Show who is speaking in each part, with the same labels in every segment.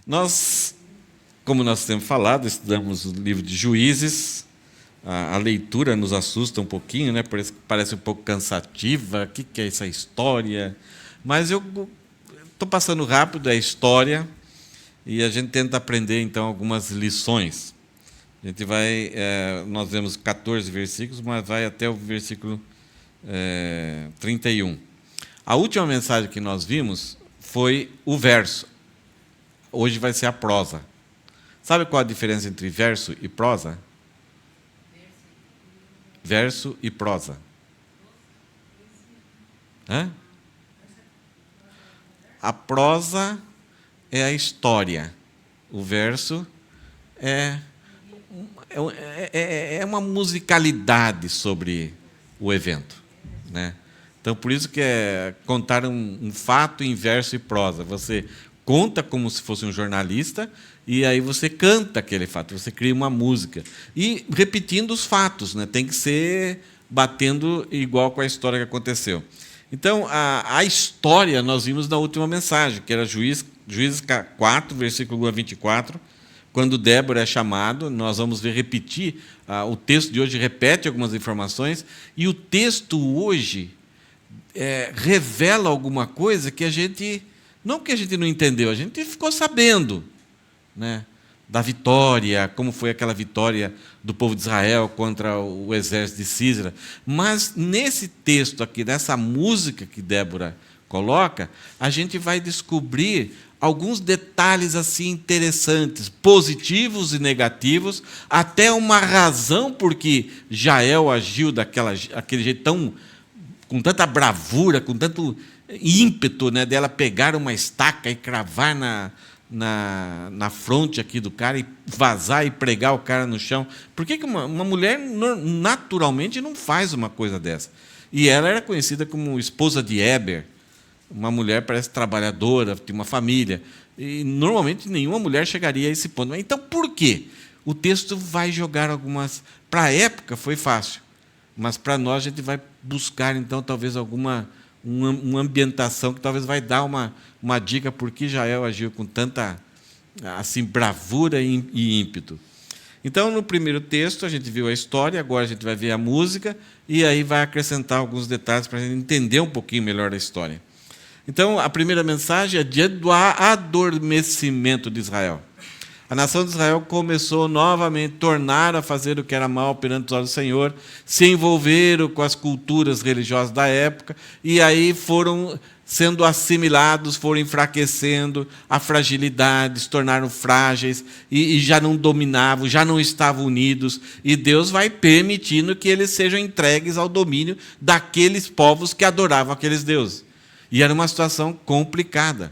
Speaker 1: Nós, como nós temos falado, estudamos o livro de Juízes. A leitura nos assusta um pouquinho, né? Parece um pouco cansativa. O que é essa história? Mas eu estou passando rápido a história e a gente tenta aprender, então, algumas lições. A gente vai, nós vemos 14 versículos, mas vai até o versículo 31. A última mensagem que nós vimos foi o verso. Hoje vai ser a prosa. Sabe qual a diferença entre verso e prosa? Verso e prosa. Hã? A prosa é a história. O verso é uma musicalidade sobre o evento, né? Então, por isso que é contar um fato em verso e prosa. Você conta como se fosse um jornalista e aí você canta aquele fato, você cria uma música. E repetindo os fatos, né? Tem que ser batendo igual com a história que aconteceu. Então, a história nós vimos na última mensagem, que era Juízes 4, versículo 1 a 24, quando Débora é chamado. Nós vamos ver repetir, o texto de hoje repete algumas informações, e o texto hoje revela alguma coisa que a gente, não que a gente não entendeu, a gente ficou sabendo, né, da vitória, como foi aquela vitória do povo de Israel contra o exército de Sísera. Mas nesse texto aqui, nessa música que Débora coloca, a gente vai descobrir alguns detalhes assim interessantes, positivos e negativos, até uma razão por que Jael agiu daquele jeito com tanta bravura, com tanto ímpeto, né, dela pegar uma estaca e cravar na fronte aqui do cara e vazar e pregar o cara no chão. Por que uma mulher naturalmente não faz uma coisa dessa? E ela era conhecida como esposa de Eber, uma mulher parece trabalhadora, tinha uma família, e normalmente nenhuma mulher chegaria a esse ponto. Mas então, por quê? O texto vai jogar algumas... Para a época foi fácil, mas para nós a gente vai buscar, então, talvez uma ambientação que talvez vai dar uma dica por que Jael agiu com tanta assim, bravura e ímpeto. Então, no primeiro texto, a gente viu a história, agora a gente vai ver a música, e aí vai acrescentar alguns detalhes para a gente entender um pouquinho melhor a história. Então, a primeira mensagem é diante do adormecimento de Israel. A nação de Israel começou novamente, tornaram a fazer o que era mal perante os olhos do Senhor, se envolveram com as culturas religiosas da época, e aí foram sendo assimilados, foram enfraquecendo a fragilidade, se tornaram frágeis, e já não dominavam, já não estavam unidos, e Deus vai permitindo que eles sejam entregues ao domínio daqueles povos que adoravam aqueles deuses. E era uma situação complicada.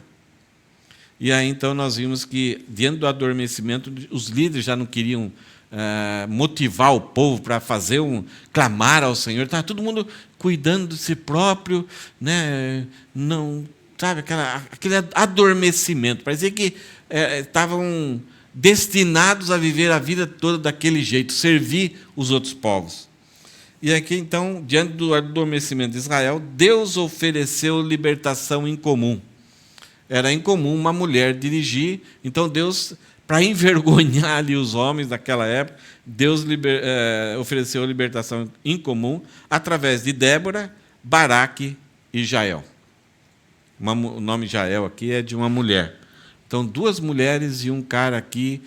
Speaker 1: E aí, então, nós vimos que, diante do adormecimento, os líderes já não queriam motivar o povo para fazer clamar ao Senhor. Estava todo mundo cuidando de si próprio, né? Não, sabe, aquele adormecimento. Parecia que estavam destinados a viver a vida toda daquele jeito, servir os outros povos. E aqui, então, diante do adormecimento de Israel, Deus ofereceu libertação incomum. Era incomum uma mulher dirigir, então Deus, para envergonhar ali os homens daquela época, Deus ofereceu a libertação incomum através de Débora, Baraque e Jael. O nome Jael aqui é de uma mulher. Então, duas mulheres e um cara aqui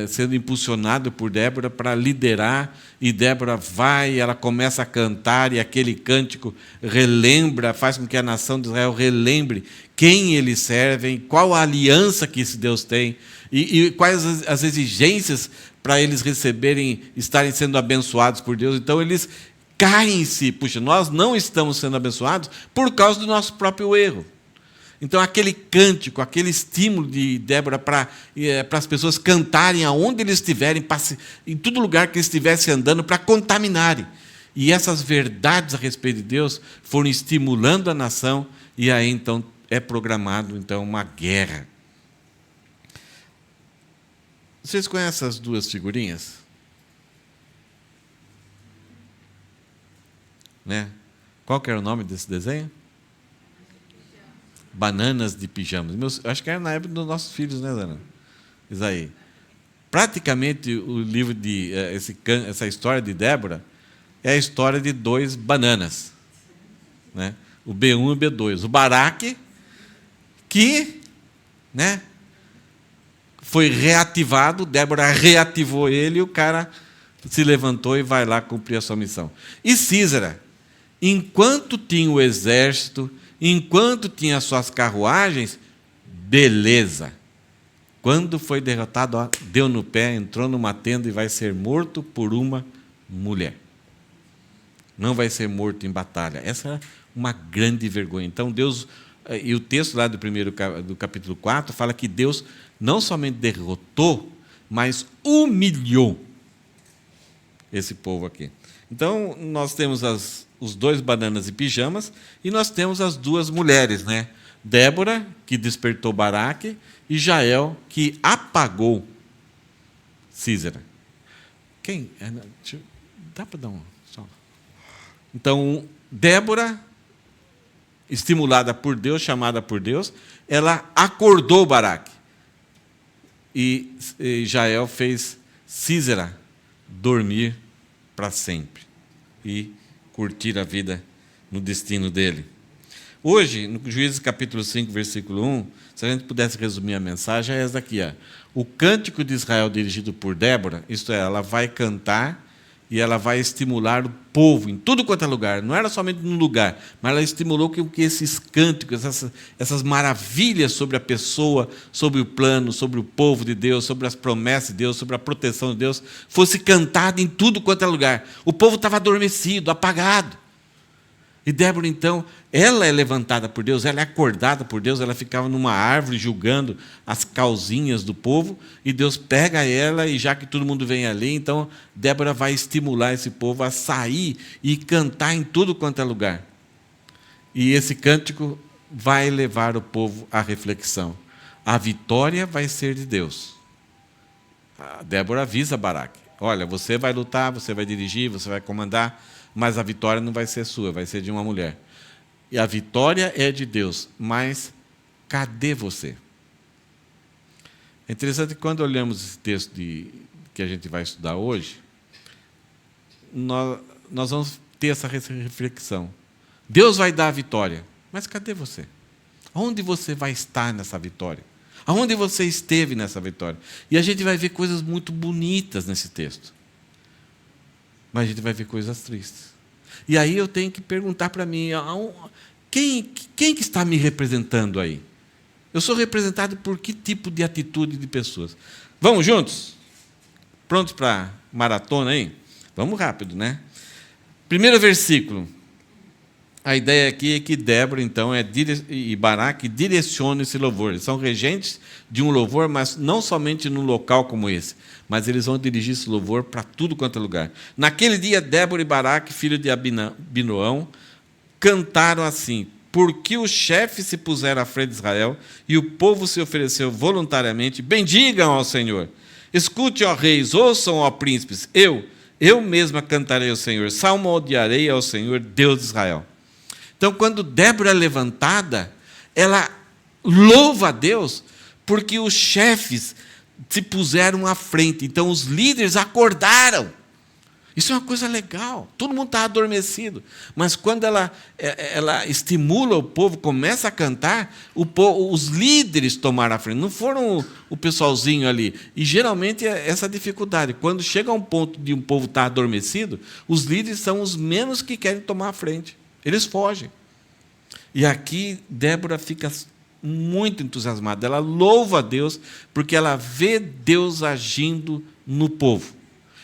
Speaker 1: sendo impulsionado por Débora para liderar, e Débora vai, ela começa a cantar, e aquele cântico relembra, faz com que a nação de Israel relembre quem eles servem, qual a aliança que esse Deus tem, e quais as exigências para eles receberem, estarem sendo abençoados por Deus. Então, eles caem em si. Puxa, nós não estamos sendo abençoados por causa do nosso próprio erro. Então, aquele cântico, aquele estímulo de Débora para as pessoas cantarem aonde eles estiverem, em todo lugar que eles estivessem andando, para contaminarem. E essas verdades a respeito de Deus foram estimulando a nação, e aí, então, é programado uma guerra. Vocês conhecem as duas figurinhas? Né? Qual que era o nome desse desenho? bananas de pijamas. Acho que era na época dos nossos filhos, né, Dana? Isaí. Praticamente o livro essa história de Débora é a história de 2 bananas, né? O B1 e o B2. O Baraque, que, né, foi reativado, Débora reativou ele e o cara se levantou e vai lá cumprir a sua missão. E Sísera, enquanto tinha o exército, enquanto tinha as suas carruagens, beleza. Quando foi derrotado, ó, deu no pé, entrou numa tenda e vai ser morto por uma mulher. Não vai ser morto em batalha. Essa é uma grande vergonha. Então, Deus, e o texto lá do capítulo 4 fala que Deus não somente derrotou, mas humilhou esse povo aqui. Então, nós temos os 2 bananas e pijamas, e nós temos as 2 mulheres, né? Débora, que despertou Baraque, e Jael, que apagou Sísera. Quem? Dá para dar um... Só. Então, Débora, estimulada por Deus, chamada por Deus, ela acordou Baraque. E Jael fez Sísera dormir para sempre e curtir a vida no destino dele. Hoje, no Juízes capítulo 5, versículo 1, se a gente pudesse resumir a mensagem, é essa aqui. Ó. O cântico de Israel dirigido por Débora, isto é, ela vai cantar e ela vai estimular o povo em tudo quanto é lugar. Não era somente num lugar, mas ela estimulou que esses cânticos, essas maravilhas sobre a pessoa, sobre o plano, sobre o povo de Deus, sobre as promessas de Deus, sobre a proteção de Deus, fosse cantado em tudo quanto é lugar. O povo estava adormecido, apagado. E Débora, então, ela é levantada por Deus, ela é acordada por Deus, ela ficava numa árvore julgando as causinhas do povo, e Deus pega ela, e já que todo mundo vem ali, então Débora vai estimular esse povo a sair e cantar em tudo quanto é lugar. E esse cântico vai levar o povo à reflexão. A vitória vai ser de Deus. A Débora avisa Baraque: olha, você vai lutar, você vai dirigir, você vai comandar, mas a vitória não vai ser sua, vai ser de uma mulher. E a vitória é de Deus, mas cadê você? É interessante que quando olhamos esse texto que a gente vai estudar hoje, nós vamos ter essa reflexão. Deus vai dar a vitória, mas cadê você? Onde você vai estar nessa vitória? Aonde você esteve nessa vitória? E a gente vai ver coisas muito bonitas nesse texto. Mas a gente vai ver coisas tristes. E aí eu tenho que perguntar para mim, quem que está me representando aí? Eu sou representado por que tipo de atitude de pessoas? Vamos juntos? Prontos para maratona aí? Vamos rápido, né? Primeiro versículo. A ideia aqui é que Débora, então, e Baraque direcionam esse louvor. Eles são regentes de um louvor, mas não somente num local como esse, mas eles vão dirigir esse louvor para tudo quanto é lugar. Naquele dia, Débora e Baraque, filho de Abinoão, cantaram assim: porque os chefes se puseram à frente de Israel e o povo se ofereceu voluntariamente, bendigam ao Senhor. Escute, ó reis, ouçam, ó príncipes, eu mesma cantarei ao Senhor, salmodiarei ao Senhor, Deus de Israel. Então, quando Débora é levantada, ela louva a Deus, porque os chefes se puseram à frente. Então, os líderes acordaram. Isso é uma coisa legal. Todo mundo está adormecido. Mas quando ela estimula o povo, começa a cantar, os líderes tomaram a frente. Não foram o pessoalzinho ali. E, geralmente, é essa dificuldade. Quando chega a um ponto de um povo estar adormecido, os líderes são os menos que querem tomar a frente. Eles fogem. E aqui Débora fica muito entusiasmada. Ela louva a Deus porque ela vê Deus agindo no povo.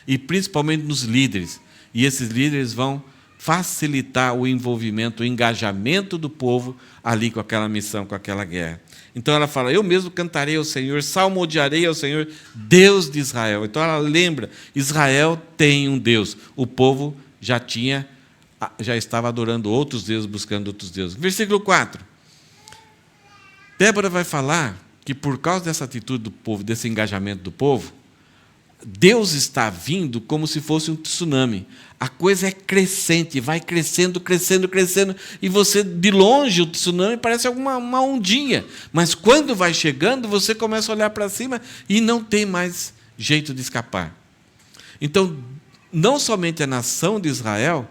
Speaker 1: E principalmente nos líderes. E esses líderes vão facilitar o envolvimento, o engajamento do povo ali com aquela missão, com aquela guerra. Então ela fala: eu mesmo cantarei ao Senhor, salmodiarei ao Senhor, Deus de Israel. Então ela lembra, Israel tem um Deus. O povo já estava adorando outros deuses, buscando outros deuses. Versículo 4. Débora vai falar que por causa dessa atitude do povo, desse engajamento do povo, Deus está vindo como se fosse um tsunami. A coisa é crescente, vai crescendo, crescendo, crescendo, e você, de longe, o tsunami parece uma ondinha. Mas quando vai chegando, você começa a olhar para cima e não tem mais jeito de escapar. Então, não somente a nação de Israel,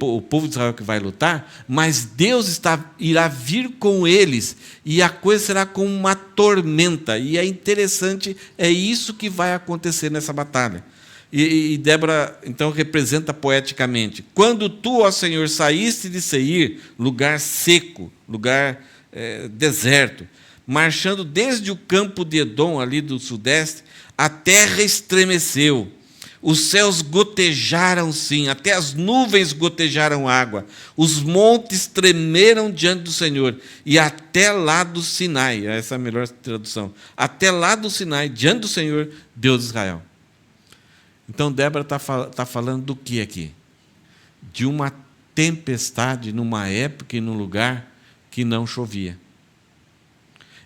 Speaker 1: o povo de Israel que vai lutar, mas Deus irá vir com eles, e a coisa será como uma tormenta. E é interessante, é isso que vai acontecer nessa batalha. E Débora, então, representa poeticamente: quando tu, ó Senhor, saíste de Seir, lugar seco, lugar deserto, marchando desde o campo de Edom, ali do sudeste, a terra estremeceu. Os céus gotejaram, sim, até as nuvens gotejaram água. Os montes tremeram diante do Senhor. E até lá do Sinai, essa é a melhor tradução, até lá do Sinai, diante do Senhor, Deus de Israel. Então, Débora está falando do que aqui? De uma tempestade numa época e num lugar que não chovia.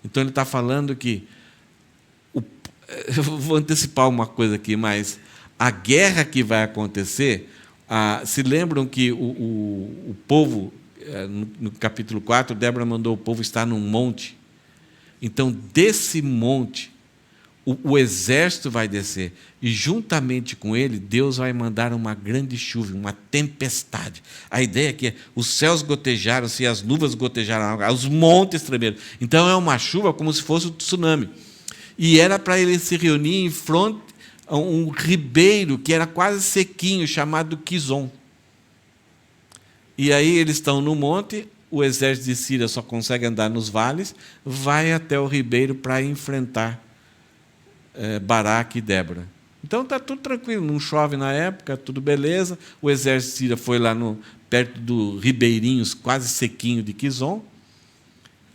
Speaker 1: Então, ele está falando que... Eu vou antecipar uma coisa aqui, mas... a guerra que vai acontecer, se lembram que o povo, no capítulo 4, Débora mandou o povo estar num monte. Então, desse monte, o exército vai descer, e juntamente com ele, Deus vai mandar uma grande chuva, uma tempestade. A ideia é que os céus gotejaram-se, as nuvens gotejaram água, os montes tremeram. Então, é uma chuva como se fosse um tsunami. E era para ele se reunir em fronte um ribeiro que era quase sequinho, chamado Quizon. E aí eles estão no monte, o exército de Síria só consegue andar nos vales, vai até o ribeiro para enfrentar Baraque e Débora. Então está tudo tranquilo, não chove na época, tudo beleza. O exército de Síria foi lá perto do ribeirinho, quase sequinho de Quizon,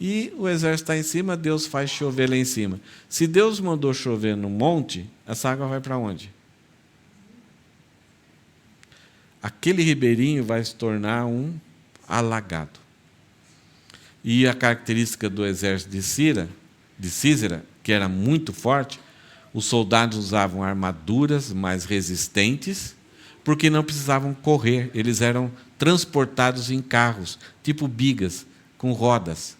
Speaker 1: e o exército está em cima, Deus faz chover lá em cima. Se Deus mandou chover no monte, essa água vai para onde? Aquele ribeirinho vai se tornar um alagado. E a característica do exército de Císera, que era muito forte, os soldados usavam armaduras mais resistentes, porque não precisavam correr, eles eram transportados em carros, tipo bigas, com rodas.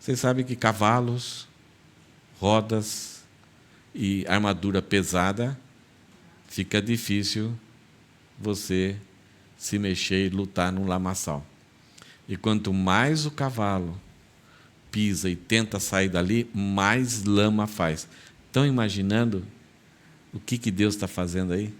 Speaker 1: Vocês sabem que cavalos, rodas e armadura pesada, fica difícil você se mexer e lutar num lamaçal. E quanto mais o cavalo pisa e tenta sair dali, mais lama faz. Estão imaginando o que Deus está fazendo aí?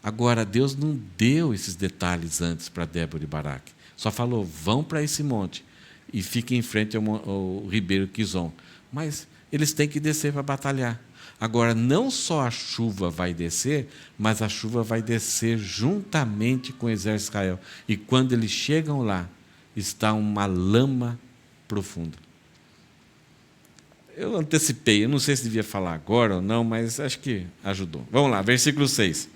Speaker 1: Agora, Deus não deu esses detalhes antes para Débora e Baraque. Só falou, vão para esse monte e fiquem em frente ao ribeiro Quizon. Mas eles têm que descer para batalhar. Agora, não só a chuva vai descer, mas a chuva vai descer juntamente com o exército de Israel. E quando eles chegam lá, está uma lama profunda. Eu antecipei, eu não sei se devia falar agora ou não, mas acho que ajudou. Vamos lá, versículo 6.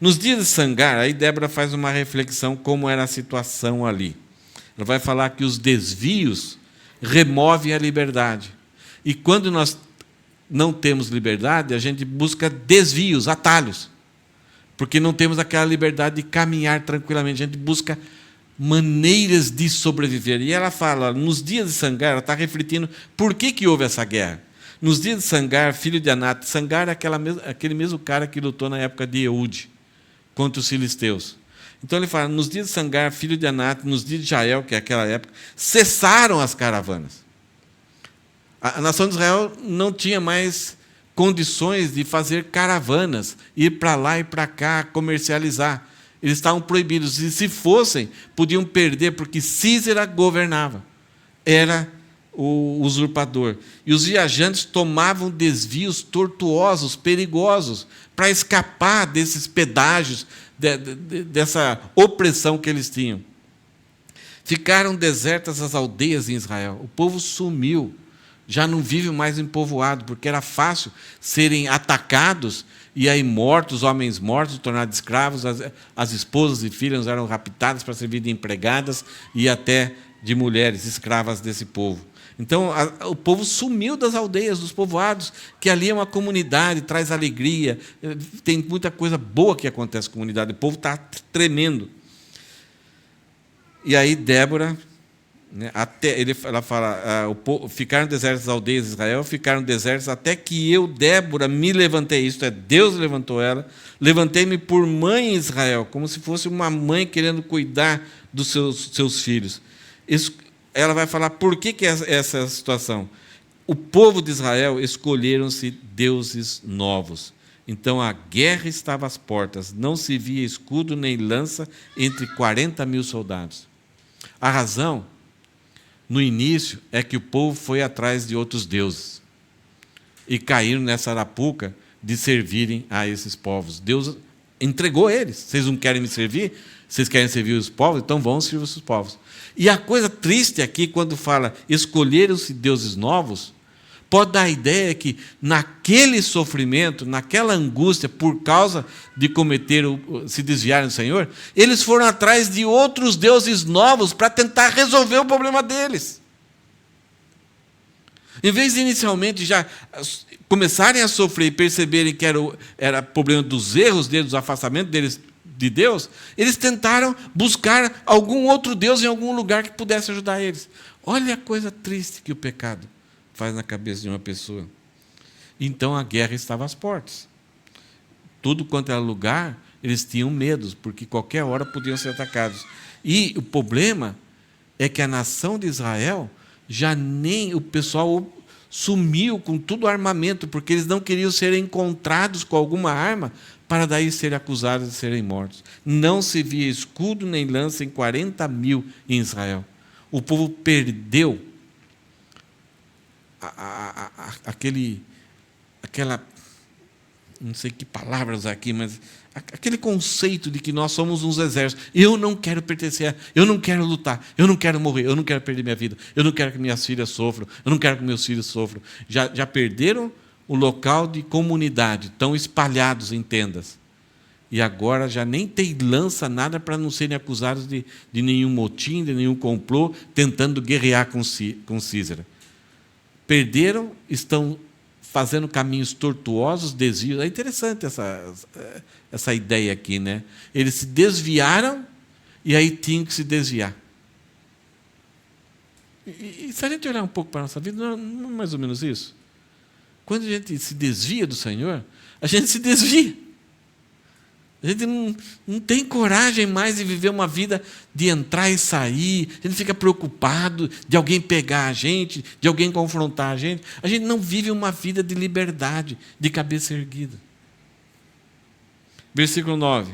Speaker 1: Nos dias de Sangar, aí Débora faz uma reflexão como era a situação ali. Ela vai falar que os desvios removem a liberdade. E quando nós não temos liberdade, a gente busca desvios, atalhos. Porque não temos aquela liberdade de caminhar tranquilamente. A gente busca maneiras de sobreviver. E ela fala, nos dias de Sangar, ela está refletindo por que houve essa guerra. Nos dias de Sangar, filho de Anat, Sangar é aquele mesmo cara que lutou na época de Eude, contra os filisteus. Então ele fala, nos dias de Sangar, filho de Anat, nos dias de Jael, que é aquela época, cessaram as caravanas. A nação de Israel não tinha mais condições de fazer caravanas, ir para lá e para cá, comercializar. Eles estavam proibidos. E se fossem, podiam perder, porque Císera governava. Era o usurpador. E os viajantes tomavam desvios tortuosos, perigosos, para escapar desses pedágios, dessa opressão que eles tinham. Ficaram desertas as aldeias em Israel. O povo sumiu. Já não vive mais em povoado, porque era fácil serem atacados e aí mortos, homens mortos, tornados escravos, as esposas e filhas eram raptadas para servir de empregadas e até de mulheres escravas desse povo. Então, o povo sumiu das aldeias, dos povoados, que ali é uma comunidade, traz alegria, tem muita coisa boa que acontece na comunidade, o povo está tremendo. E aí Débora, né, ela fala, ficaram desertas as aldeias de Israel, ficaram desertas até que eu, Débora, me levantei, isto é, Deus levantou ela, levantei-me por mãe em Israel, como se fosse uma mãe querendo cuidar dos seus filhos. Ela vai falar por que essa situação. O povo de Israel escolheram-se deuses novos. Então a guerra estava às portas, não se via escudo nem lança entre 40.000 soldados. A razão, no início, é que o povo foi atrás de outros deuses e caíram nessa arapuca de servirem a esses povos. Deus entregou eles. Vocês não querem me servir? Vocês querem servir os povos? Então vão servir os povos. E a coisa triste aqui, quando fala escolheram-se deuses novos, pode dar a ideia que naquele sofrimento, naquela angústia, por causa de se desviarem do Senhor, eles foram atrás de outros deuses novos para tentar resolver o problema deles. Em vez de inicialmente já começarem a sofrer e perceberem que era problema dos erros deles, dos afastamentos deles de Deus, eles tentaram buscar algum outro Deus em algum lugar que pudesse ajudar eles. Olha a coisa triste que o pecado faz na cabeça de uma pessoa. Então a guerra estava às portas. Tudo quanto era lugar, eles tinham medo, porque qualquer hora podiam ser atacados. E o problema é que a nação de Israel, o pessoal sumiu com todo o armamento, porque eles não queriam ser encontrados com alguma arma para daí serem acusados de serem mortos. Não se via escudo nem lança em 40.000 em Israel. O povo perdeu aquela, não sei que palavras aqui, mas aquele conceito de que nós somos uns exércitos. Eu não quero pertencer, eu não quero lutar, eu não quero morrer, eu não quero perder minha vida, eu não quero que minhas filhas sofram, eu não quero que meus filhos sofram. Já perderam o local de comunidade, estão espalhados em tendas. E agora já nem tem lança nada para não serem acusados de nenhum motim, de nenhum complô, tentando guerrear com Císara. Perderam, estão fazendo caminhos tortuosos, desvios. É interessante essa ideia aqui, né? Eles se desviaram e aí tinham que se desviar. E se a gente olhar um pouco para a nossa vida, não é mais ou menos isso? Quando a gente se desvia do Senhor, a gente se desvia. A gente não tem coragem mais de viver uma vida de entrar e sair, a gente fica preocupado de alguém pegar a gente, de alguém confrontar a gente. A gente não vive uma vida de liberdade, de cabeça erguida. Versículo 9.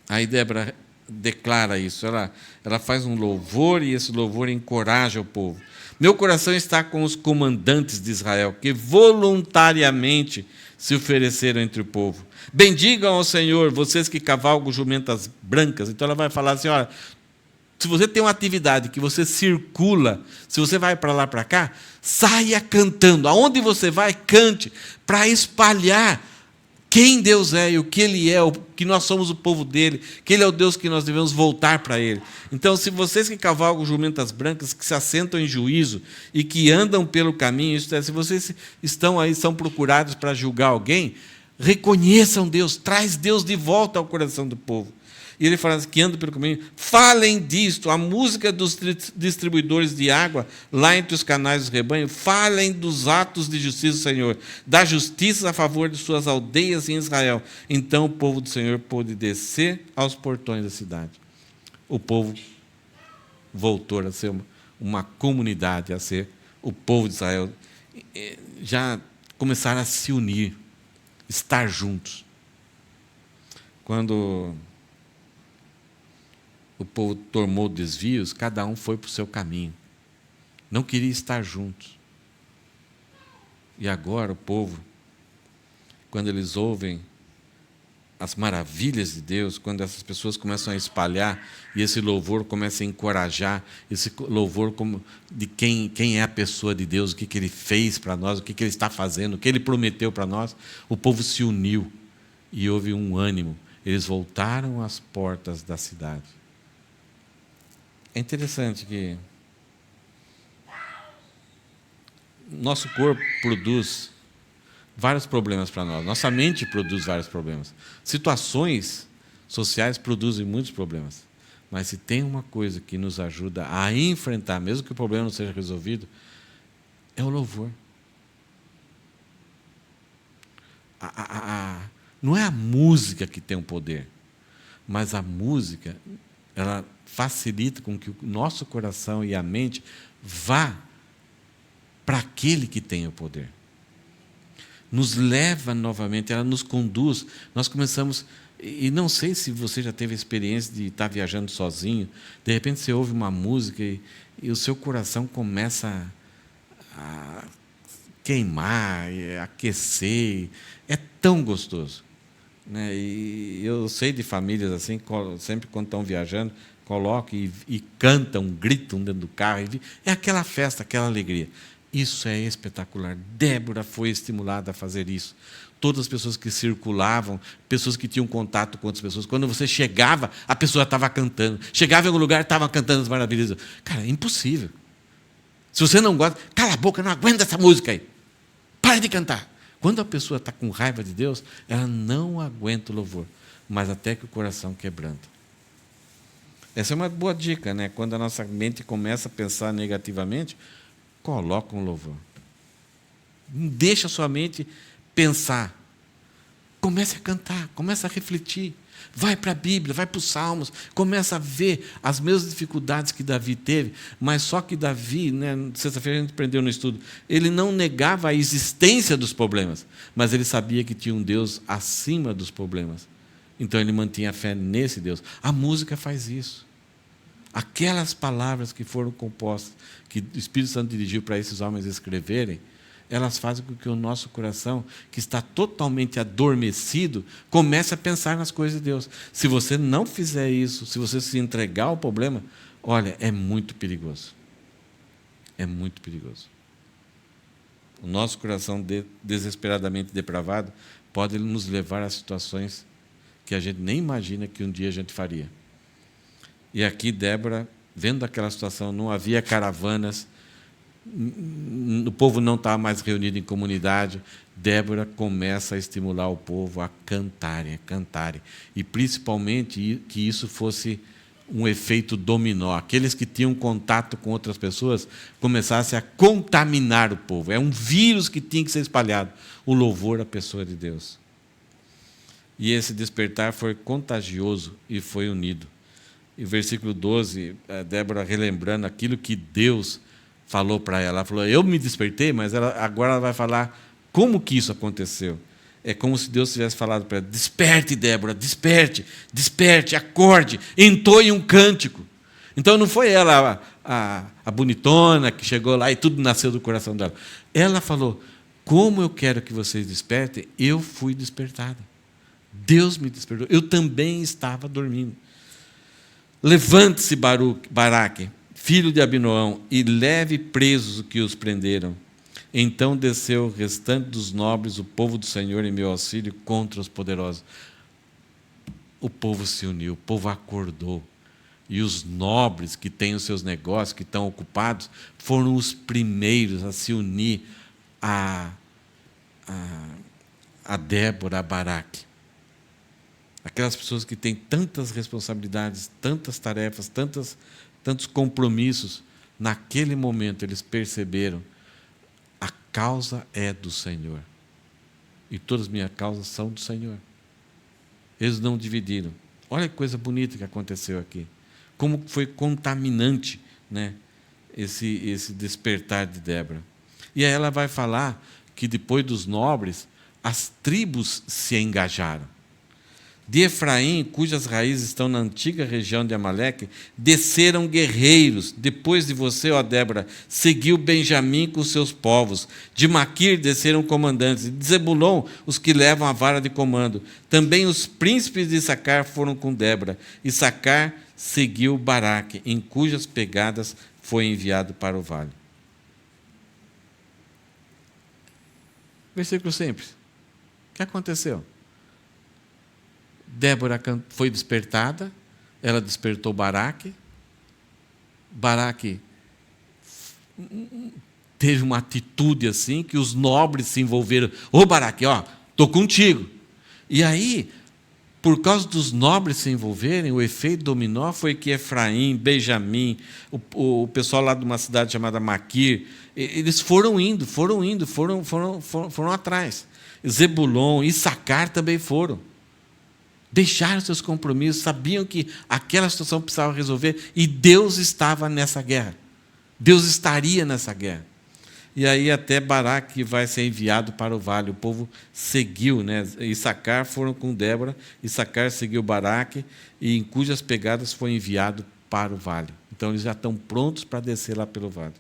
Speaker 1: Aí Débora declara isso, ela faz um louvor e esse louvor encoraja o povo. Meu coração está com os comandantes de Israel, que voluntariamente se ofereceram entre o povo. Bendigam ao Senhor, vocês que cavalgam jumentas brancas. Então ela vai falar assim, olha, se você tem uma atividade que você circula, se você vai para lá, para cá, saia cantando. Aonde você vai, cante, para espalhar quem Deus é e o que Ele é, que nós somos o povo dEle, que Ele é o Deus que nós devemos voltar para Ele. Então, se vocês que cavalgam jumentas brancas, que se assentam em juízo e que andam pelo caminho, isto é, se vocês estão aí, são procurados para julgar alguém, reconheçam Deus, traz Deus de volta ao coração do povo. E ele fala que andam pelo caminho, falem disto, a música dos distribuidores de água, lá entre os canais do rebanho, falem dos atos de justiça do Senhor, da justiça a favor de suas aldeias em Israel. Então o povo do Senhor pôde descer aos portões da cidade. O povo voltou a ser uma comunidade, a ser o povo de Israel. Já começaram a se unir, estar juntos. Quando o povo tomou desvios, cada um foi para o seu caminho. Não queria estar juntos. E agora o povo, quando eles ouvem as maravilhas de Deus, quando essas pessoas começam a espalhar e esse louvor começa a encorajar, esse louvor de quem é a pessoa de Deus, o que Ele fez para nós, o que Ele está fazendo, o que Ele prometeu para nós, o povo se uniu e houve um ânimo. Eles voltaram às portas da cidade. É interessante que nosso corpo produz vários problemas para nós. Nossa mente produz vários problemas. Situações sociais produzem muitos problemas. Mas se tem uma coisa que nos ajuda a enfrentar, mesmo que o problema não seja resolvido, é o louvor. Não é a música que tem o poder, mas a música, ela facilita com que o nosso coração e a mente vá para aquele que tem o poder. Nos leva novamente, ela nos conduz. Nós começamos, e não sei se você já teve a experiência de estar viajando sozinho, de repente você ouve uma música e o seu coração começa a queimar, a aquecer. É tão gostoso, né? E eu sei de famílias assim, sempre quando estão viajando, colocam e cantam, gritam dentro do carro. É aquela festa, aquela alegria. Isso é espetacular. Débora foi estimulada a fazer isso. Todas as pessoas que circulavam, pessoas que tinham contato com outras pessoas, quando você chegava, a pessoa estava cantando. Chegava em algum lugar, estava cantando as maravilhas. Cara, é impossível. Se você não gosta, cala a boca, não aguenta essa música aí. Para de cantar. Quando a pessoa está com raiva de Deus, ela não aguenta o louvor, mas até que o coração quebranta. Essa é uma boa dica, né? Quando a nossa mente começa a pensar negativamente, coloca um louvor. Não deixa a sua mente pensar. Comece a cantar, comece a refletir. Vai para a Bíblia, vai para os Salmos, começa a ver as mesmas dificuldades que Davi teve, mas só que Davi, né, sexta-feira a gente aprendeu no estudo, ele não negava a existência dos problemas, mas ele sabia que tinha um Deus acima dos problemas. Então ele mantinha a fé nesse Deus. A música faz isso. Aquelas palavras que foram compostas, que o Espírito Santo dirigiu para esses homens escreverem, elas fazem com que o nosso coração, que está totalmente adormecido, comece a pensar nas coisas de Deus. Se você não fizer isso, se você se entregar ao problema, olha, é muito perigoso. É muito perigoso. O nosso coração desesperadamente depravado pode nos levar a situações que a gente nem imagina que um dia a gente faria. E aqui Débora, vendo aquela situação, não havia caravanas, o povo não estava mais reunido em comunidade. Débora começa a estimular o povo a cantarem, e principalmente que isso fosse um efeito dominó. Aqueles que tinham contato com outras pessoas começassem a contaminar o povo. É um vírus que tinha que ser espalhado, o louvor à pessoa de Deus. E esse despertar foi contagioso e foi unido. E o versículo 12, Débora relembrando aquilo que Deus falou para ela. Ela falou, eu me despertei, mas agora ela vai falar como que isso aconteceu. É como se Deus tivesse falado para ela, desperte, Débora, desperte, acorde, entoie um cântico. Então não foi ela a bonitona que chegou lá e tudo nasceu do coração dela. Ela falou, como eu quero que vocês despertem, eu fui despertada. Deus me despertou, eu também estava dormindo. Levante-se, Baraque, filho de Abinoão, e leve presos os que os prenderam. Então desceu o restante dos nobres, o povo do Senhor, em meu auxílio, contra os poderosos. O povo se uniu, o povo acordou. E os nobres que têm os seus negócios, que estão ocupados, foram os primeiros a se unir a Débora, a Baraque. Aquelas pessoas que têm tantas responsabilidades, tantas tarefas, tantos compromissos, naquele momento eles perceberam, a causa é do Senhor. E todas as minhas causas são do Senhor. Eles não dividiram. Olha que coisa bonita que aconteceu aqui. Como foi contaminante, né, esse despertar de Débora. E aí ela vai falar que depois dos nobres, as tribos se engajaram. De Efraim, cujas raízes estão na antiga região de Amaleque, desceram guerreiros. Depois de você, ó Débora, seguiu Benjamim com seus povos. De Maquir desceram comandantes. De Zebulon, os que levam a vara de comando. Também os príncipes de Issacar foram com Débora. Issacar seguiu Baraque, em cujas pegadas foi enviado para o vale. Versículo simples. O que aconteceu? Débora foi despertada, ela despertou Baraque. Baraque teve uma atitude assim, que os nobres se envolveram. Ô Baraque, ó, estou contigo. E aí, por causa dos nobres se envolverem, o efeito dominó foi que Efraim, Benjamim, o pessoal lá de uma cidade chamada Maquir, eles foram atrás. Zebulon, Issacar também foram. Deixaram seus compromissos, sabiam que aquela situação precisava resolver, e Deus estava nessa guerra. Deus estaria nessa guerra. E aí até Baraque vai ser enviado para o vale. O povo seguiu, né? Issacar foram com Débora, Issacar seguiu Baraque, e em cujas pegadas foi enviado para o vale. Então eles já estão prontos para descer lá pelo vale.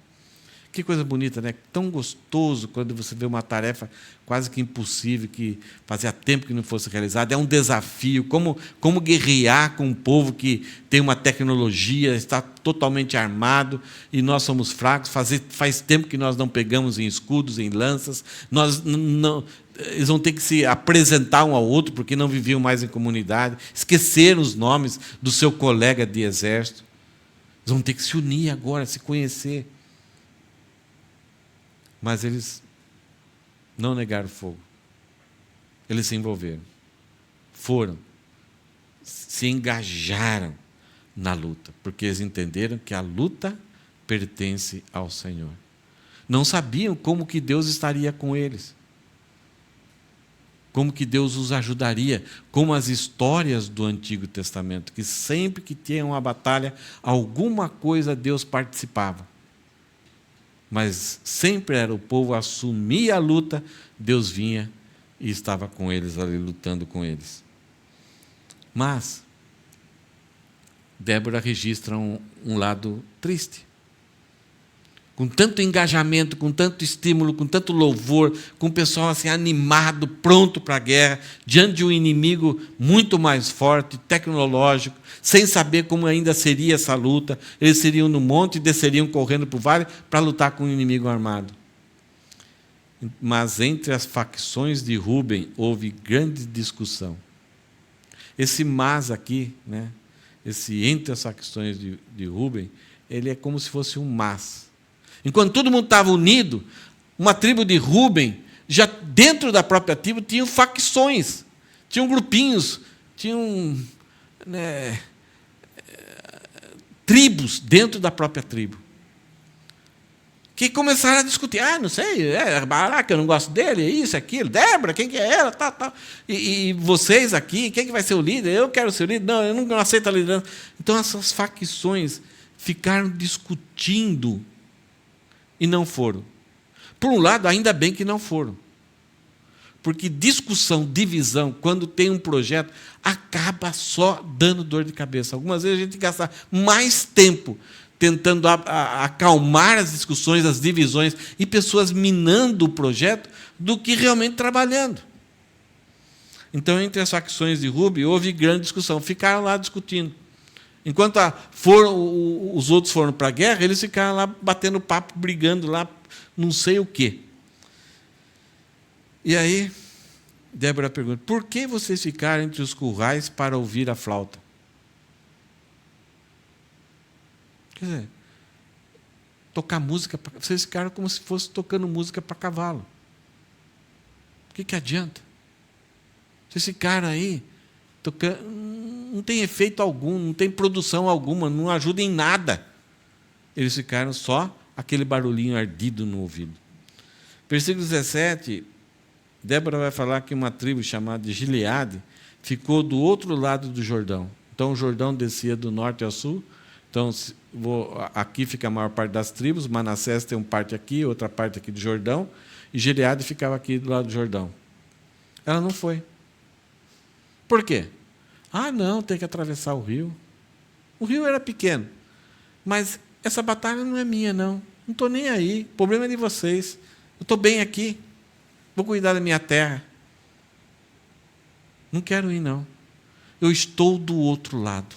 Speaker 1: Que coisa bonita, né? Tão gostoso quando você vê uma tarefa quase que impossível, que fazia tempo que não fosse realizada. É um desafio. Como guerrear com um povo que tem uma tecnologia, está totalmente armado, e nós somos fracos. Faz tempo que nós não pegamos em escudos, em lanças. Eles vão ter que se apresentar um ao outro, porque não viviam mais em comunidade. Esqueceram os nomes do seu colega de exército. Eles vão ter que se unir agora, se conhecer. Mas eles não negaram fogo. Eles se envolveram. Foram. Se engajaram na luta. Porque eles entenderam que a luta pertence ao Senhor. Não sabiam como que Deus estaria com eles. Como que Deus os ajudaria. Como as histórias do Antigo Testamento. Que sempre que tinha uma batalha, alguma coisa Deus participava. Mas sempre era o povo assumia a luta, Deus vinha e estava com eles ali, lutando com eles. Mas Débora registra um lado triste. Com tanto engajamento, com tanto estímulo, com tanto louvor, com o pessoal assim animado, pronto para a guerra, diante de um inimigo muito mais forte, tecnológico, sem saber como ainda seria essa luta. Eles seriam no monte e desceriam correndo para o vale para lutar com um inimigo armado. Mas entre as facções de Rúben houve grande discussão. Esse mas aqui, né, esse entre as facções de Rúben, ele é como se fosse um mas. Enquanto todo mundo estava unido, uma tribo de Rúben, já dentro da própria tribo, tinham facções, tinham grupinhos, tinham tribos dentro da própria tribo. Que começaram a discutir. Não sei, Baraque, eu não gosto dele, isso, aquilo, Débora, quem que é ela, tal. E vocês aqui, quem que vai ser o líder? Eu quero ser o líder, não, eu não aceito a liderança. Então, essas facções ficaram discutindo e não foram. Por um lado, ainda bem que não foram. Porque discussão, divisão, quando tem um projeto, acaba só dando dor de cabeça. Algumas vezes a gente gasta mais tempo tentando acalmar as discussões, as divisões, e pessoas minando o projeto, do que realmente trabalhando. Então, entre as facções de Rúben, houve grande discussão. Ficaram lá discutindo. Enquanto os outros foram para a guerra, eles ficaram lá batendo papo, brigando lá, não sei o quê. E aí, Débora pergunta, por que vocês ficaram entre os currais para ouvir a flauta? Quer dizer, tocar música, vocês ficaram como se fosse tocando música para cavalo. O que adianta? Vocês ficaram aí, tocando, não tem efeito algum, não tem produção alguma, não ajuda em nada. Eles ficaram só aquele barulhinho ardido no ouvido. Versículo 17, Débora vai falar que uma tribo chamada Gileade ficou do outro lado do Jordão. Então o Jordão descia do norte ao sul. Então, aqui fica a maior parte das tribos, Manassés tem uma parte aqui, outra parte aqui do Jordão, e Gileade ficava aqui do lado do Jordão. Ela não foi. Por quê? Ah, não, tem que atravessar o rio. O rio era pequeno. Mas essa batalha não é minha, não. Não estou nem aí. O problema é de vocês. Eu estou bem aqui. Vou cuidar da minha terra. Não quero ir, não. Eu estou do outro lado.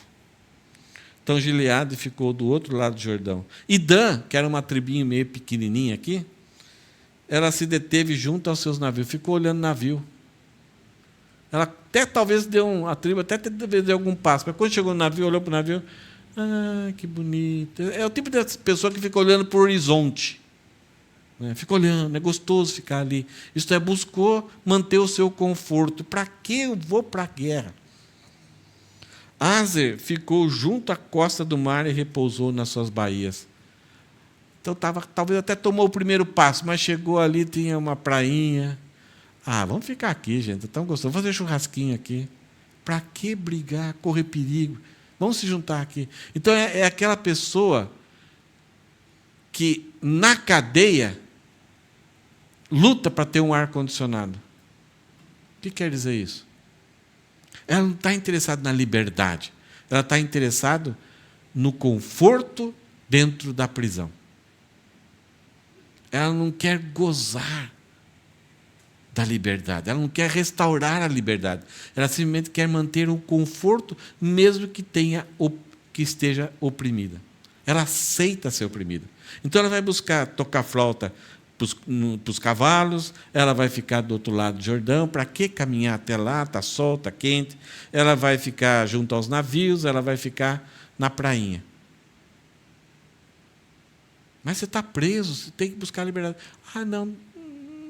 Speaker 1: Então, Gileade ficou do outro lado do Jordão. E Dan, que era uma tribinha meio pequenininha aqui, ela se deteve junto aos seus navios. Ficou olhando o navio. Ela até talvez a tribo até deu algum passo. Mas quando chegou no navio, olhou para o navio. Ah, que bonito. É o tipo de pessoa que fica olhando para o horizonte. Fica olhando, é gostoso ficar ali. Isto é, buscou manter o seu conforto. Para que eu vou para a guerra? Azer ficou junto à costa do mar e repousou nas suas baías. Então, talvez até tomou o primeiro passo, mas chegou ali, tinha uma prainha. Ah, vamos ficar aqui, gente, é tão gostoso. Vamos fazer churrasquinho aqui. Para que brigar, correr perigo? Vamos se juntar aqui. Então, é aquela pessoa que, na cadeia, luta para ter um ar-condicionado. O que quer dizer isso? Ela não está interessada na liberdade. Ela está interessada no conforto dentro da prisão. Ela não quer gozar da liberdade. Ela não quer restaurar a liberdade. Ela simplesmente quer manter o conforto, mesmo que esteja oprimida. Ela aceita ser oprimida. Então ela vai buscar tocar flauta para os cavalos, ela vai ficar do outro lado do Jordão. Para que caminhar até lá? Está sol, está quente. Ela vai ficar junto aos navios, ela vai ficar na prainha. Mas você está preso, você tem que buscar a liberdade. Ah, não,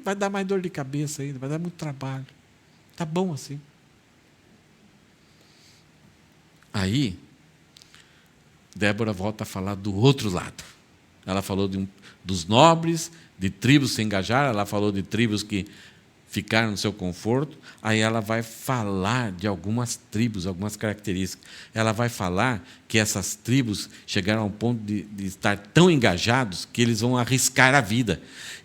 Speaker 1: vai dar mais dor de cabeça ainda, vai dar muito trabalho. Está bom assim. Aí, Débora volta a falar do outro lado. Ela falou dos nobres, de tribos se engajaram, ela falou de tribos que ficaram no seu conforto. Aí ela vai falar de algumas tribos, algumas características. Ela vai falar que essas tribos chegaram ao ponto de estar tão engajados que eles vão arriscar a vida.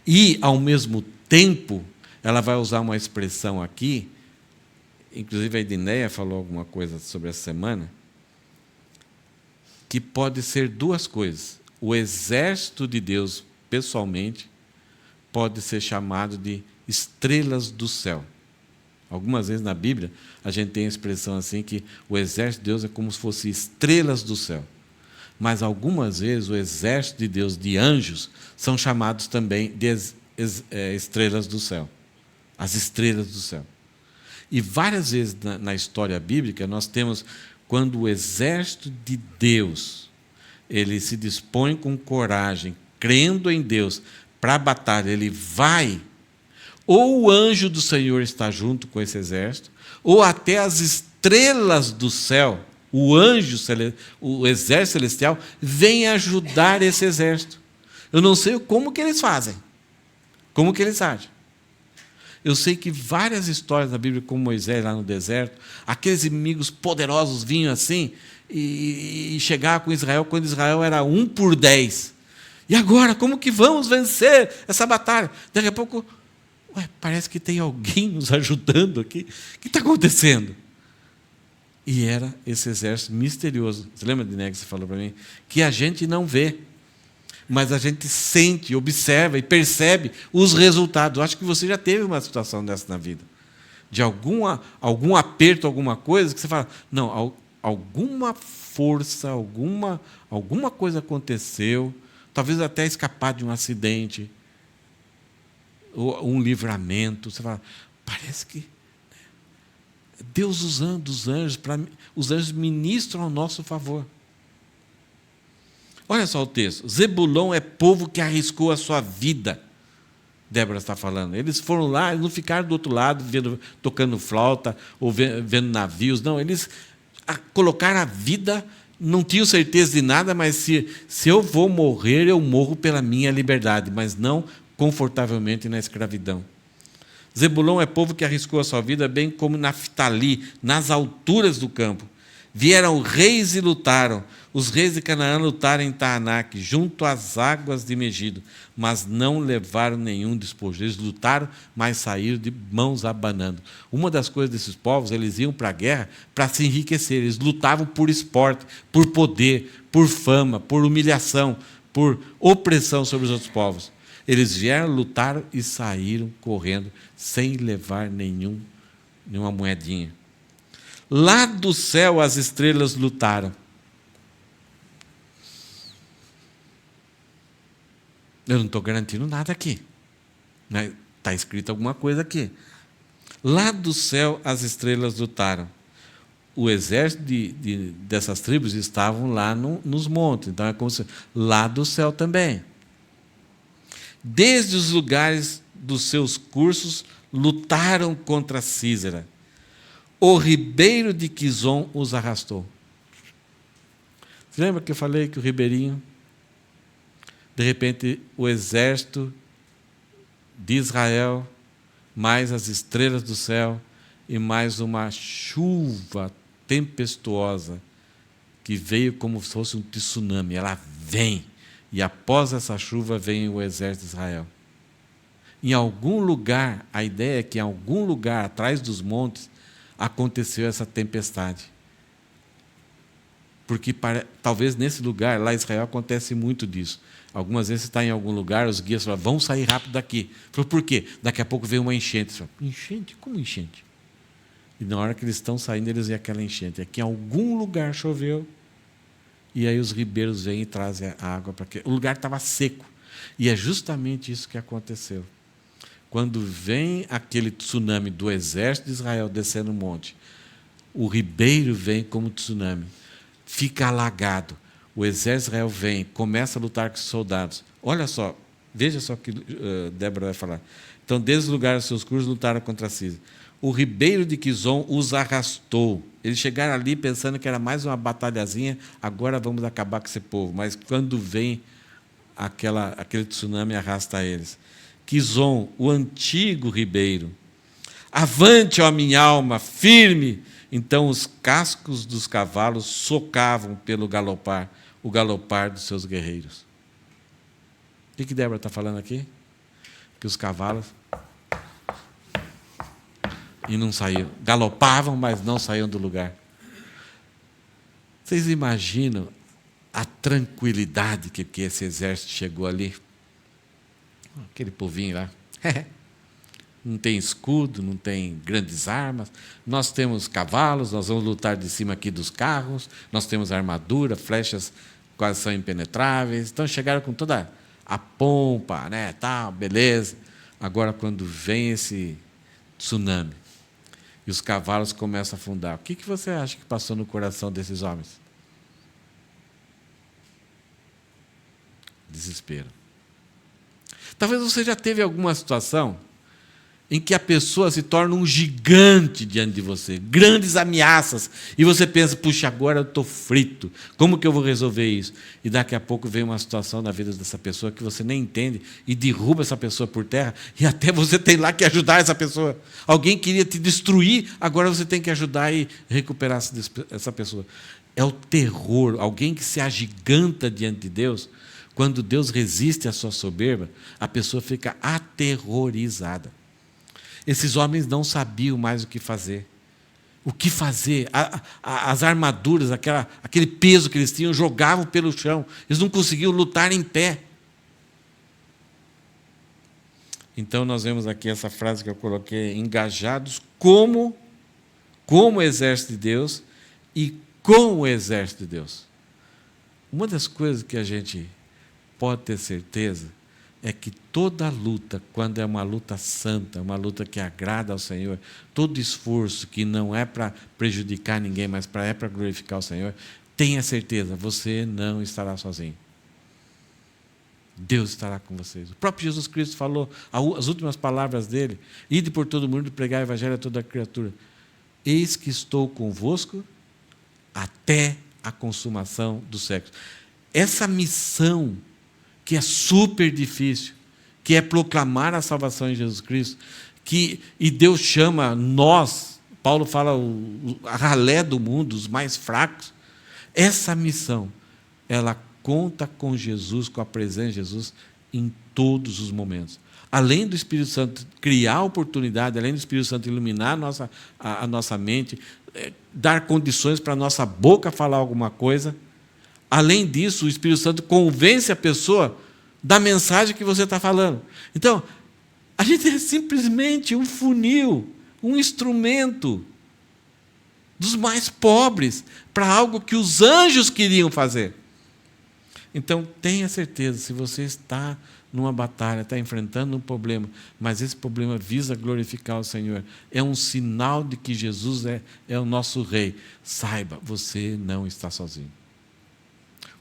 Speaker 1: E, ao mesmo tempo, ela vai usar uma expressão aqui, inclusive a Edneia falou alguma coisa sobre essa semana, que pode ser duas coisas. O exército de Deus, pessoalmente, pode ser chamado de estrelas do céu. Algumas vezes na Bíblia, a gente tem a expressão assim, que o exército de Deus é como se fosse estrelas do céu. Mas algumas vezes o exército de Deus, de anjos, são chamados também de estrelas do céu. As estrelas do céu. E várias vezes na história bíblica, nós temos quando o exército de Deus, ele se dispõe com coragem, crendo em Deus, para a batalha, ele vai, ou o anjo do Senhor está junto com esse exército, ou até as estrelas do céu, o exército celestial, vem ajudar esse exército. Eu não sei como que eles fazem, como que eles agem. Eu sei que várias histórias da Bíblia, como Moisés lá no deserto, aqueles inimigos poderosos vinham assim e chegavam com Israel, quando Israel era 1 por 10. E agora, como que vamos vencer essa batalha? Daqui a pouco, parece que tem alguém nos ajudando aqui. O que está acontecendo? E era esse exército misterioso. Você lembra, Diné, que você falou para mim? Que a gente não vê, mas a gente sente, observa e percebe os resultados. Eu acho que você já teve uma situação dessa na vida. De algum aperto, alguma coisa, que você fala, não, alguma força, alguma coisa aconteceu, talvez até escapar de um acidente, ou um livramento. Você fala, parece que Deus usando os anjos ministram ao nosso favor. Olha só o texto. Zebulon é povo que arriscou a sua vida. Débora está falando. Eles foram lá, eles não ficaram do outro lado, tocando flauta, ou vendo navios. Não, eles colocaram a vida, não tinham certeza de nada, mas se eu vou morrer, eu morro pela minha liberdade, mas não confortavelmente na escravidão. Zebulon é povo que arriscou a sua vida, bem como Naftali, nas alturas do campo. Vieram reis e lutaram. Os reis de Canaã lutaram em Taanaque, junto às águas de Megido, mas não levaram nenhum despojo. Eles lutaram, mas saíram de mãos abanando. Uma das coisas desses povos, eles iam para a guerra para se enriquecer. Eles lutavam por esporte, por poder, por fama, por humilhação, por opressão sobre os outros povos. Eles vieram, lutaram e saíram correndo, sem levar nenhuma moedinha. Lá do céu as estrelas lutaram. Eu não estou garantindo nada aqui. Está escrito alguma coisa aqui. Lá do céu as estrelas lutaram. O exército dessas tribos estavam lá nos montes. Então é como se lá do céu também. Desde os lugares dos seus cursos lutaram contra Císera. O ribeiro de Quizon os arrastou. Você lembra que eu falei que o ribeirinho, de repente, o exército de Israel, mais as estrelas do céu e mais uma chuva tempestuosa que veio como se fosse um tsunami. Ela vem, e após essa chuva vem o exército de Israel. Em algum lugar, a ideia é que em algum lugar, atrás dos montes, aconteceu essa tempestade. Porque talvez nesse lugar, lá em Israel, acontece muito disso. Algumas vezes você está em algum lugar, os guias falam, vão sair rápido daqui. Falou, por quê? Daqui a pouco vem uma enchente. Você fala, enchente? Como enchente? E na hora que eles estão saindo, eles veem aquela enchente. É que em algum lugar choveu, e aí os ribeiros vêm e trazem a água para aquele. O lugar estava seco. E é justamente isso que aconteceu. Quando vem aquele tsunami do exército de Israel descendo o monte, o ribeiro vem como tsunami, fica alagado. O exército de Israel vem, começa a lutar com os soldados. Olha só, veja só o que Débora vai falar. Então, desde os lugares dos seus cursos, lutaram contra Císera. O ribeiro de Quizon os arrastou. Eles chegaram ali pensando que era mais uma batalhazinha, agora vamos acabar com esse povo. Mas quando vem aquele tsunami, arrasta eles. Quizon, o antigo ribeiro. Avante, ó minha alma, firme! Então os cascos dos cavalos socavam pelo galopar, o galopar dos seus guerreiros. O que Débora está falando aqui? Que os cavalos e não saíam. Galopavam, mas não saíam do lugar. Vocês imaginam a tranquilidade que esse exército chegou ali? Aquele povinho lá. Não tem escudo, não tem grandes armas. Nós temos cavalos, nós vamos lutar de cima aqui dos carros. Nós temos armadura, flechas quase são impenetráveis. Então chegaram com toda a pompa, né, tal, beleza. Agora, quando vem esse tsunami e os cavalos começam a afundar, o que você acha que passou no coração desses homens? Desespero. Talvez você já teve alguma situação em que a pessoa se torna um gigante diante de você, grandes ameaças, e você pensa, puxa, agora eu estou frito, como que eu vou resolver isso? E daqui a pouco vem uma situação na vida dessa pessoa que você nem entende, e derruba essa pessoa por terra, e até você tem lá que ajudar essa pessoa. Alguém queria te destruir, agora você tem que ajudar e recuperar essa pessoa. É o terror, alguém que se agiganta diante de Deus. Quando Deus resiste à sua soberba, a pessoa fica aterrorizada. Esses homens não sabiam mais o que fazer. O que fazer? As armaduras, aquele peso que eles tinham, jogavam pelo chão. Eles não conseguiam lutar em pé. Então, nós vemos aqui essa frase que eu coloquei, engajados como o exército de Deus e com o exército de Deus. Uma das coisas que a gente pode ter certeza é que toda luta, quando é uma luta santa, uma luta que agrada ao Senhor, todo esforço que não é para prejudicar ninguém, mas é para glorificar o Senhor, tenha certeza, você não estará sozinho. Deus estará com vocês. O próprio Jesus Cristo falou, as últimas palavras dele, ide por todo mundo e pregar o evangelho a toda criatura. Eis que estou convosco até a consumação dos séculos. Essa missão que é super difícil, que é proclamar a salvação em Jesus Cristo, e Deus chama nós, Paulo fala a ralé do mundo, os mais fracos. Essa missão, ela conta com Jesus, com a presença de Jesus em todos os momentos. Além do Espírito Santo criar oportunidade, além do Espírito Santo iluminar a nossa mente, dar condições para a nossa boca falar alguma coisa, além disso, o Espírito Santo convence a pessoa da mensagem que você está falando. Então, a gente é simplesmente um funil, um instrumento dos mais pobres para algo que os anjos queriam fazer. Então, tenha certeza, se você está numa batalha, está enfrentando um problema, mas esse problema visa glorificar o Senhor, é um sinal de que Jesus é o nosso Rei. Saiba, você não está sozinho.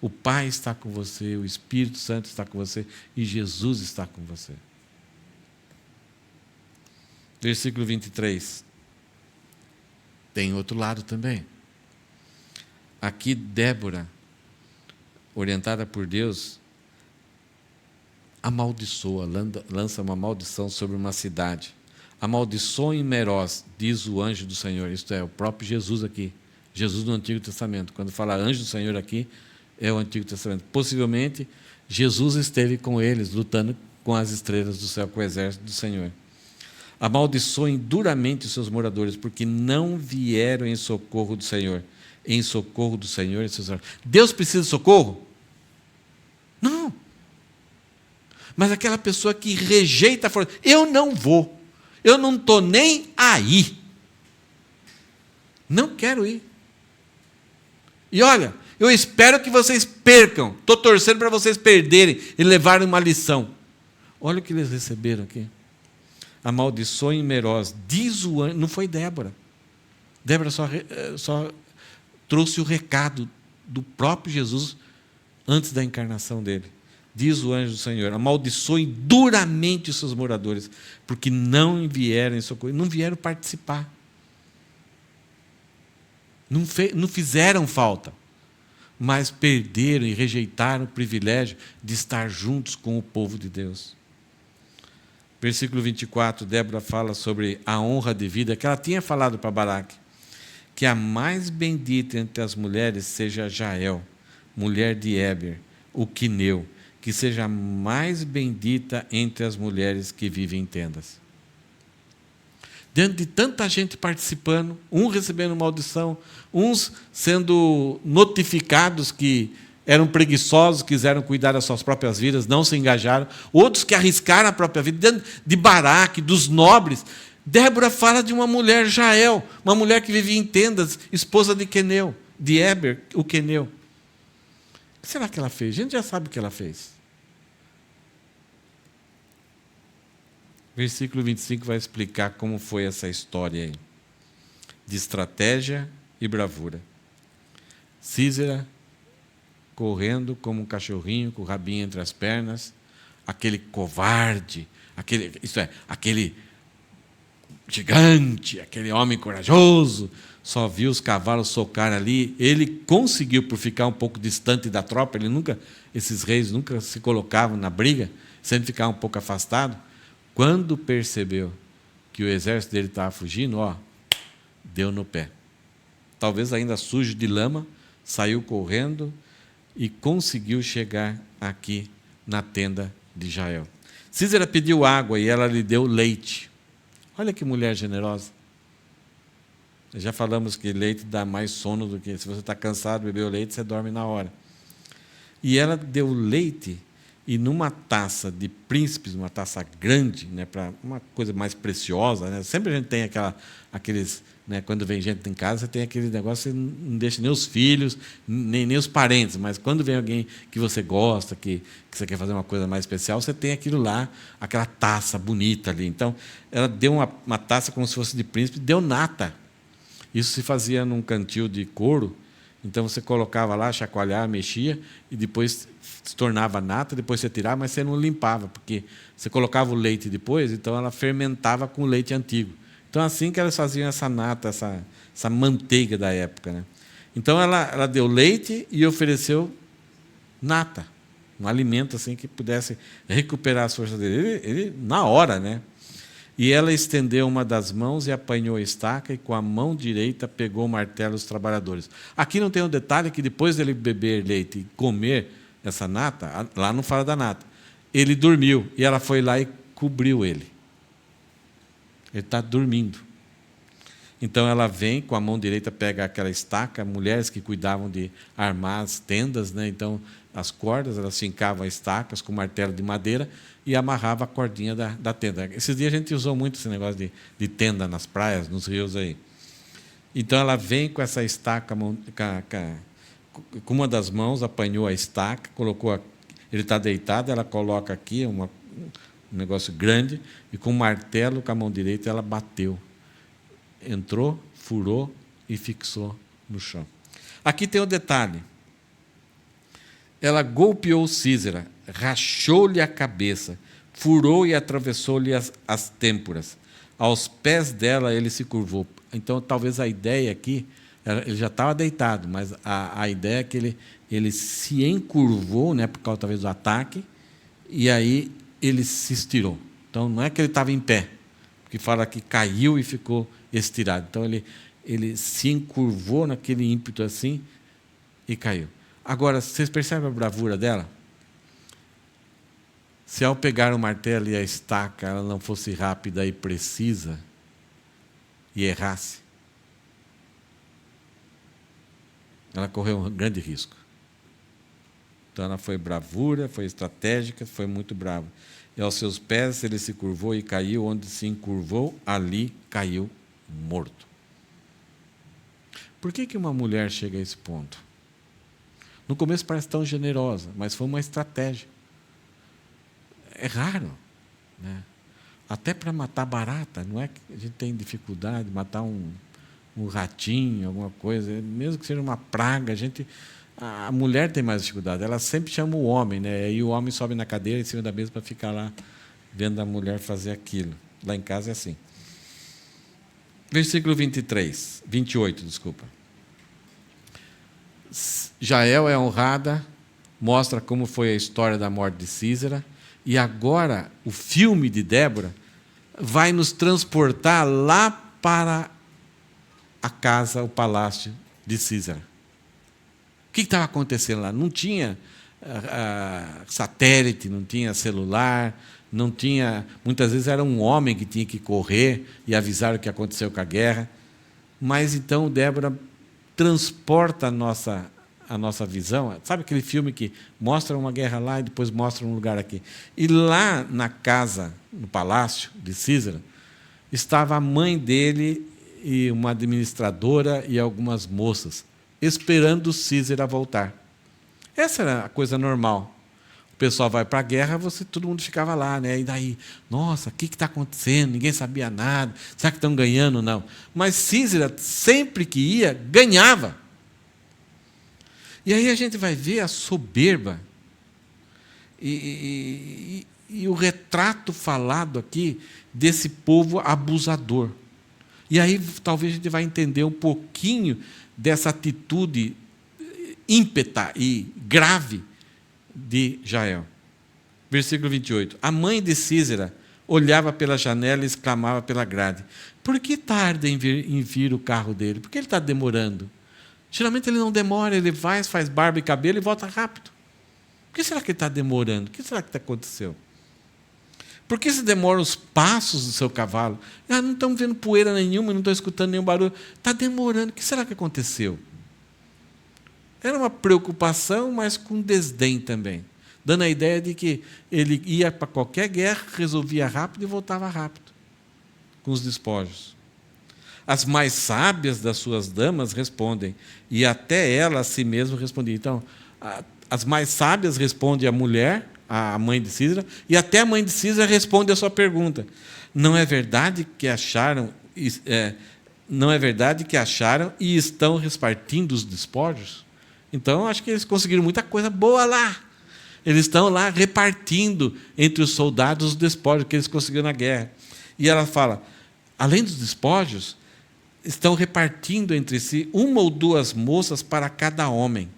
Speaker 1: O Pai está com você, o Espírito Santo está com você e Jesus está com você. Versículo 23. Tem outro lado também. Aqui, Débora, orientada por Deus, amaldiçoa, lança uma maldição sobre uma cidade. Amaldiçoe Meroz, diz o anjo do Senhor. Isto é, o próprio Jesus aqui. Jesus do Antigo Testamento. Quando fala anjo do Senhor aqui, é o Antigo Testamento. Possivelmente, Jesus esteve com eles, lutando com as estrelas do céu, com o exército do Senhor. Amaldiçoem duramente os seus moradores, porque não vieram em socorro do Senhor. Em socorro do Senhor e seus olhos. Deus precisa de socorro? Não. Mas aquela pessoa que rejeita a força, eu não vou, eu não estou nem aí. Não quero ir. E olha, eu espero que vocês percam. Estou torcendo para vocês perderem e levarem uma lição. Olha o que eles receberam aqui. Amaldiçoem Meroz. Diz o anjo, não foi Débora. Débora só trouxe o recado do próprio Jesus antes da encarnação dele. Diz o anjo do Senhor, amaldiçoem duramente os seus moradores, porque não vieram em socorro, não vieram participar. Não fizeram falta, mas perderam e rejeitaram o privilégio de estar juntos com o povo de Deus. Versículo 24, Débora fala sobre a honra de vida, que ela tinha falado para Baraque, que a mais bendita entre as mulheres seja Jael, mulher de Éber, o quineu, que seja a mais bendita entre as mulheres que vivem em tendas. Diante de tanta gente participando, uns recebendo maldição, uns sendo notificados que eram preguiçosos, quiseram cuidar das suas próprias vidas, não se engajaram, outros que arriscaram a própria vida, diante de Baraque, dos nobres. Débora fala de uma mulher, Jael, uma mulher que vivia em tendas, esposa de Queneu, de Éber, o Queneu. O que será que ela fez? A gente já sabe o que ela fez. Versículo 25 vai explicar como foi essa história aí, de estratégia e bravura. Císera correndo como um cachorrinho com o rabinho entre as pernas, aquele covarde, aquele gigante, aquele homem corajoso, só viu os cavalos socar ali. Ele conseguiu, por ficar um pouco distante da tropa, esses reis nunca se colocavam na briga, sempre ficavam um pouco afastados. Quando percebeu que o exército dele estava fugindo, deu no pé. Talvez ainda sujo de lama, saiu correndo e conseguiu chegar aqui na tenda de Jael. Císera pediu água e ela lhe deu leite. Olha que mulher generosa. Já falamos que leite dá mais sono do que... Se você está cansado de beber o leite, você dorme na hora. E ela deu leite e numa taça de príncipes, uma taça grande, né, para uma coisa mais preciosa, né? Sempre a gente tem aqueles, né, quando vem gente em casa, você tem aquele negócio, você não deixa nem os filhos, nem os parentes, mas quando vem alguém que você gosta, que você quer fazer uma coisa mais especial, você tem aquilo lá, aquela taça bonita ali. Então, ela deu uma taça como se fosse de príncipe, deu nata. Isso se fazia num cantil de couro, então você colocava lá, chacoalhava, mexia, e depois se tornava nata, depois você tirava, mas você não limpava, porque você colocava o leite depois, então ela fermentava com o leite antigo. Então, assim que elas faziam essa nata, essa manteiga da época, né? Então, ela deu leite e ofereceu nata, um alimento assim que pudesse recuperar as forças dele. Ele na hora, né? E ela estendeu uma das mãos e apanhou a estaca, e com a mão direita pegou o martelo dos trabalhadores. Aqui não tem um detalhe que depois dele beber leite e comer essa nata, lá não fala da nata, ele dormiu, e ela foi lá e cobriu ele. Ele está dormindo. Então ela vem, com a mão direita pega aquela estaca, mulheres que cuidavam de armar as tendas, né? Então as cordas, elas fincavam as estacas com martelo de madeira e amarrava a cordinha da tenda. Esses dias a gente usou muito esse negócio de tenda nas praias, nos rios aí. Então ela vem com essa estaca, com uma das mãos, apanhou a estaca, ele está deitado, ela coloca aqui um negócio grande, e com o martelo, com a mão direita, ela bateu. Entrou, furou e fixou no chão. Aqui tem o detalhe. Ela golpeou Císera, rachou-lhe a cabeça, furou e atravessou-lhe as têmporas. Aos pés dela ele se curvou. Então, talvez a ideia aqui, ele já estava deitado, mas a ideia é que ele se encurvou, né, por causa talvez do ataque, e aí ele se estirou. Então, não é que ele estava em pé, porque fala que caiu e ficou estirado. Então, ele se encurvou naquele ímpeto assim e caiu. Agora, vocês percebem a bravura dela? Se ao pegar o martelo e a estaca ela não fosse rápida e precisa e errasse, ela correu um grande risco. Então ela foi bravura, foi estratégica, foi muito brava. E aos seus pés ele se curvou e caiu, onde se encurvou, ali caiu morto. Por que uma mulher chega a esse ponto? No começo parece tão generosa, mas foi uma estratégia. É raro, né? Até para matar barata, não é que a gente tem dificuldade de matar um ratinho, alguma coisa, mesmo que seja uma praga, a mulher tem mais dificuldade, ela sempre chama o homem, né? E o homem sobe na cadeira em cima da mesa para ficar lá vendo a mulher fazer aquilo. Lá em casa é assim. Versículo 28, desculpa. Jael é honrada, mostra como foi a história da morte de Císera, e agora o filme de Débora vai nos transportar lá para a casa, o palácio de Císera. O que estava acontecendo lá? Não tinha satélite, não tinha celular, não tinha. Muitas vezes era um homem que tinha que correr e avisar o que aconteceu com a guerra. Mas então Débora transporta a nossa visão. Sabe aquele filme que mostra uma guerra lá e depois mostra um lugar aqui? E lá na casa, no palácio de Císera, estava a mãe dele e uma administradora e algumas moças, esperando Císera voltar. Essa era a coisa normal. O pessoal vai para a guerra, todo mundo ficava lá, né? E daí, nossa, o que está acontecendo? Ninguém sabia nada. Será que estão ganhando? Não. Mas Císera, sempre que ia, ganhava. E aí a gente vai ver a soberba e o retrato falado aqui desse povo abusador. E aí talvez a gente vai entender um pouquinho dessa atitude ímpeta e grave de Jael. Versículo 28. A mãe de Císera olhava pela janela e exclamava pela grade: por que tarda em vir o carro dele? Por que ele está demorando? Geralmente ele não demora, ele vai, faz barba e cabelo e volta rápido. Por que será que ele está demorando? O que será que aconteceu? Por que se demora os passos do seu cavalo? Não estamos vendo poeira nenhuma, não estou escutando nenhum barulho. Está demorando. O que será que aconteceu? Era uma preocupação, mas com desdém também, dando a ideia de que ele ia para qualquer guerra, resolvia rápido e voltava rápido com os despojos. As mais sábias das suas damas respondem, e até ela a si mesma respondia. Então, as mais sábias respondem à mulher, a mãe de Císera, e até a mãe de Císera responde a sua pergunta. Não é verdade que acharam e estão repartindo os despojos? Então, acho que eles conseguiram muita coisa boa lá. Eles estão lá repartindo entre os soldados os despojos que eles conseguiram na guerra. E ela fala, além dos despojos, estão repartindo entre si 1 ou 2 moças para cada homem.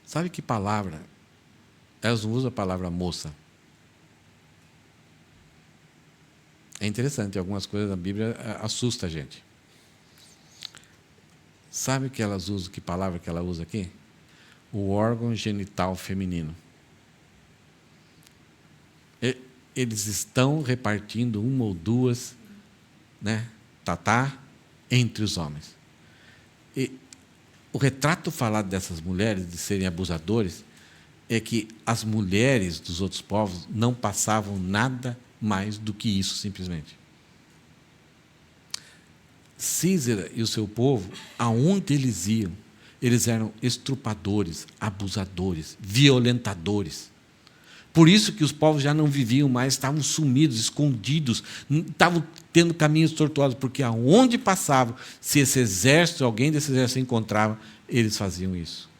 Speaker 1: Sabe que palavra Elas não usam a palavra moça. É interessante, algumas coisas da Bíblia assustam a gente. Sabe que elas usam, que palavra que ela usa aqui? O órgão genital feminino. Eles estão repartindo uma ou duas, né, tatá, entre os homens. E o retrato falado dessas mulheres, de serem abusadores, é que as mulheres dos outros povos não passavam nada mais do que isso, simplesmente. Císera e o seu povo, aonde eles iam, eles eram estrupadores, abusadores, violentadores. Por isso que os povos já não viviam mais, estavam sumidos, escondidos, estavam tendo caminhos tortuosos, porque aonde passavam, se esse exército, alguém desse exército se encontrava, eles faziam isso.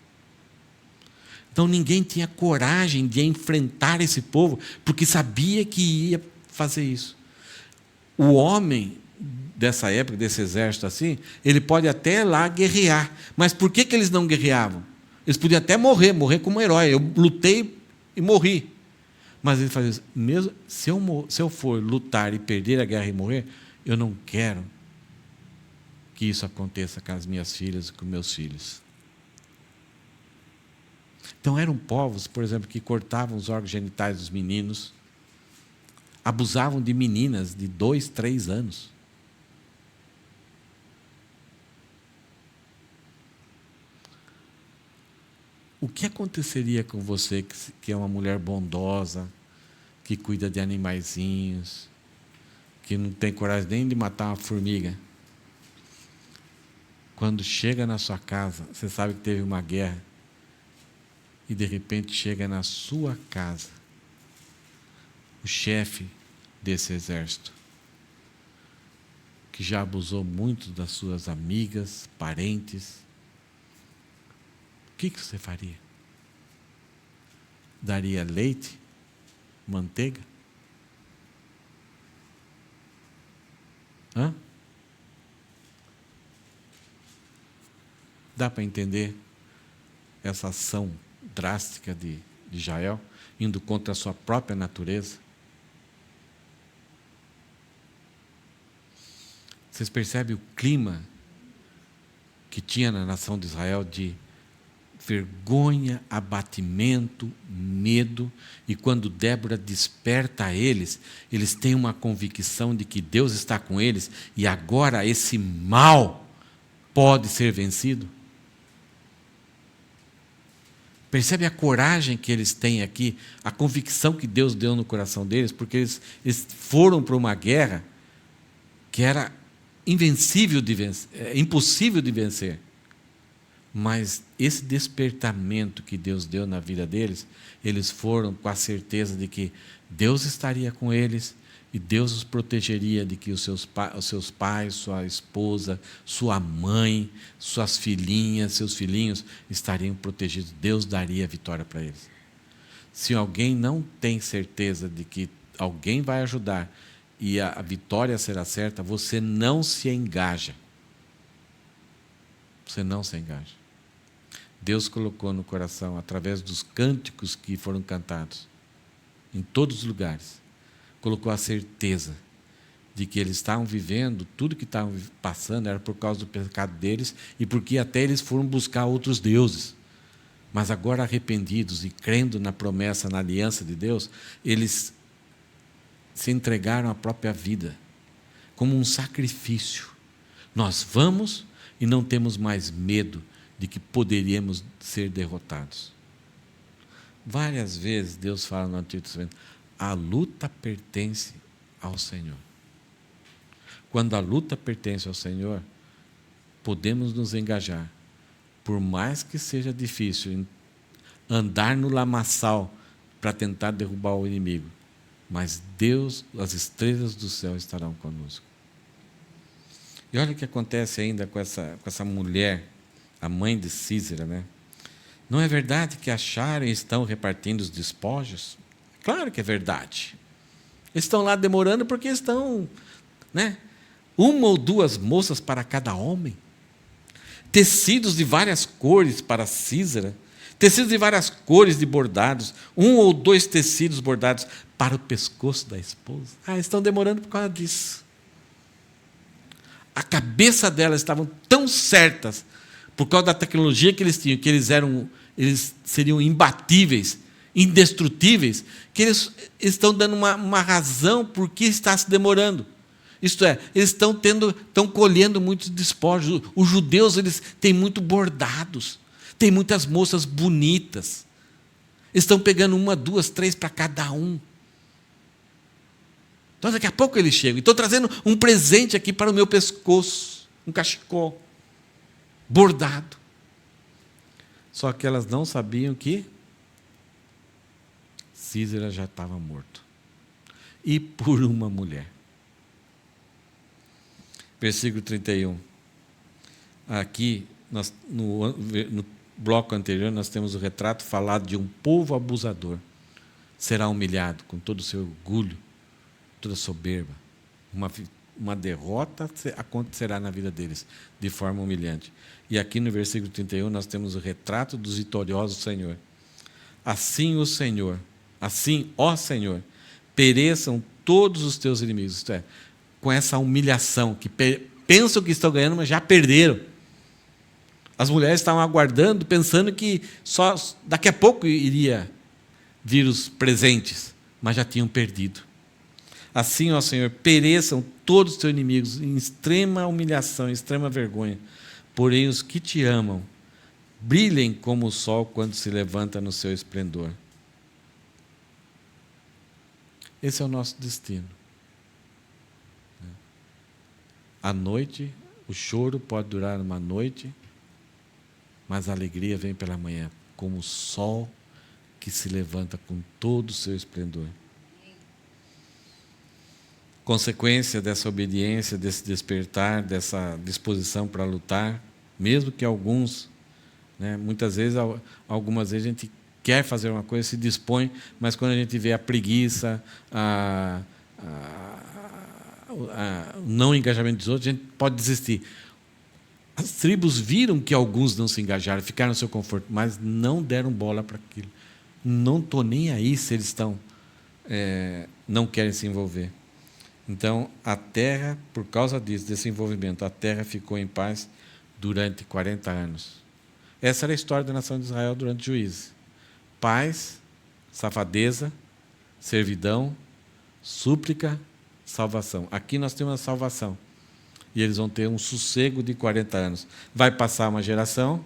Speaker 1: Então ninguém tinha coragem de enfrentar esse povo, porque sabia que ia fazer isso. O homem dessa época, desse exército assim, ele pode até lá guerrear, mas por que eles não guerreavam? Eles podiam até morrer como herói. Eu lutei e morri. Mas ele faz isso, mesmo se eu for lutar e perder a guerra e morrer, eu não quero que isso aconteça com as minhas filhas e com meus filhos. Então eram povos, por exemplo, que cortavam os órgãos genitais dos meninos, abusavam de meninas de 2, 3 anos. O que aconteceria com você que é uma mulher bondosa, que cuida de animaizinhos, que não tem coragem nem de matar uma formiga? Quando chega na sua casa, você sabe que teve uma guerra, e de repente chega na sua casa o chefe desse exército, que já abusou muito das suas amigas, parentes. O que você faria? Daria leite? Manteiga? Hã? Dá para entender essa ação drástica de Jael, indo contra a sua própria natureza? Vocês percebem o clima que tinha na nação de Israel de vergonha, abatimento, medo, e quando Débora desperta a eles, eles têm uma convicção de que Deus está com eles e agora esse mal pode ser vencido. Percebe a coragem que eles têm aqui, a convicção que Deus deu no coração deles, porque eles foram para uma guerra que era invencível de vencer, impossível de vencer. Mas esse despertamento que Deus deu na vida deles, eles foram com a certeza de que Deus estaria com eles e Deus os protegeria de que os seus pais, sua esposa, sua mãe, suas filhinhas, seus filhinhos estariam protegidos. Deus daria a vitória para eles. Se alguém não tem certeza de que alguém vai ajudar e a vitória será certa, você não se engaja. Você não se engaja. Deus colocou no coração, através dos cânticos que foram cantados, em todos os lugares, colocou a certeza de que eles estavam vivendo, tudo que estavam passando era por causa do pecado deles e porque até eles foram buscar outros deuses. Mas agora arrependidos e crendo na promessa, na aliança de Deus, eles se entregaram à própria vida, como um sacrifício. Nós vamos e não temos mais medo de que poderíamos ser derrotados. Várias vezes Deus fala no Antigo Testamento, a luta pertence ao Senhor. Quando a luta pertence ao Senhor, podemos nos engajar. Por mais que seja difícil andar no lamaçal para tentar derrubar o inimigo, mas Deus, as estrelas do céu estarão conosco. E olha o que acontece ainda com essa mulher, a mãe de Císera, né? Não é verdade que acharam e estão repartindo os despojos? Claro que é verdade. Eles estão lá demorando porque estão, né? 1 ou 2 moças para cada homem. Tecidos de várias cores para Císera. tecidos de várias cores de bordados, 1 ou 2 tecidos bordados para o pescoço da esposa. Estão demorando por causa disso. A cabeça delas estavam tão certas, por causa da tecnologia que eles tinham, que eles seriam imbatíveis, indestrutíveis, que eles estão dando uma razão por que está se demorando. Isto é, eles estão colhendo muitos despojos. Os judeus, eles têm muito bordados, tem muitas moças bonitas. Estão pegando 1, 2, 3 para cada um. Então, daqui a pouco eles chegam. Estou trazendo um presente aqui para o meu pescoço, um cachecol bordado. Só que elas não sabiam que Císera já estava morto. E por uma mulher. Versículo 31. Aqui, no bloco anterior, nós temos o retrato falado de um povo abusador. Será humilhado com todo o seu orgulho, toda a soberba. Uma derrota acontecerá na vida deles, de forma humilhante. E aqui no versículo 31, nós temos o retrato dos vitoriosos do Senhor. Assim, ó Senhor, pereçam todos os teus inimigos. Isto é, com essa humilhação, que pensam que estão ganhando, mas já perderam. As mulheres estavam aguardando, pensando que só daqui a pouco iria vir os presentes, mas já tinham perdido. Assim, ó Senhor, pereçam todos os teus inimigos em extrema humilhação, em extrema vergonha. Porém, os que te amam, brilhem como o sol quando se levanta no seu esplendor. Esse é o nosso destino. À noite, o choro pode durar uma noite, mas a alegria vem pela manhã, como o sol que se levanta com todo o seu esplendor. Consequência dessa obediência, desse despertar, dessa disposição para lutar, mesmo que alguns, muitas vezes, algumas vezes a gente quer fazer uma coisa, se dispõe, mas quando a gente vê a preguiça, o não engajamento dos outros, a gente pode desistir. As tribos viram que alguns não se engajaram, ficaram no seu conforto, mas não deram bola para aquilo. Não estou nem aí se eles não querem se envolver. Então, a terra, por causa disso, desse envolvimento, a terra ficou em paz durante 40 anos. Essa era a história da nação de Israel durante os juízes. Paz, safadeza, servidão, súplica, salvação. Aqui nós temos a salvação. E eles vão ter um sossego de 40 anos. Vai passar uma geração,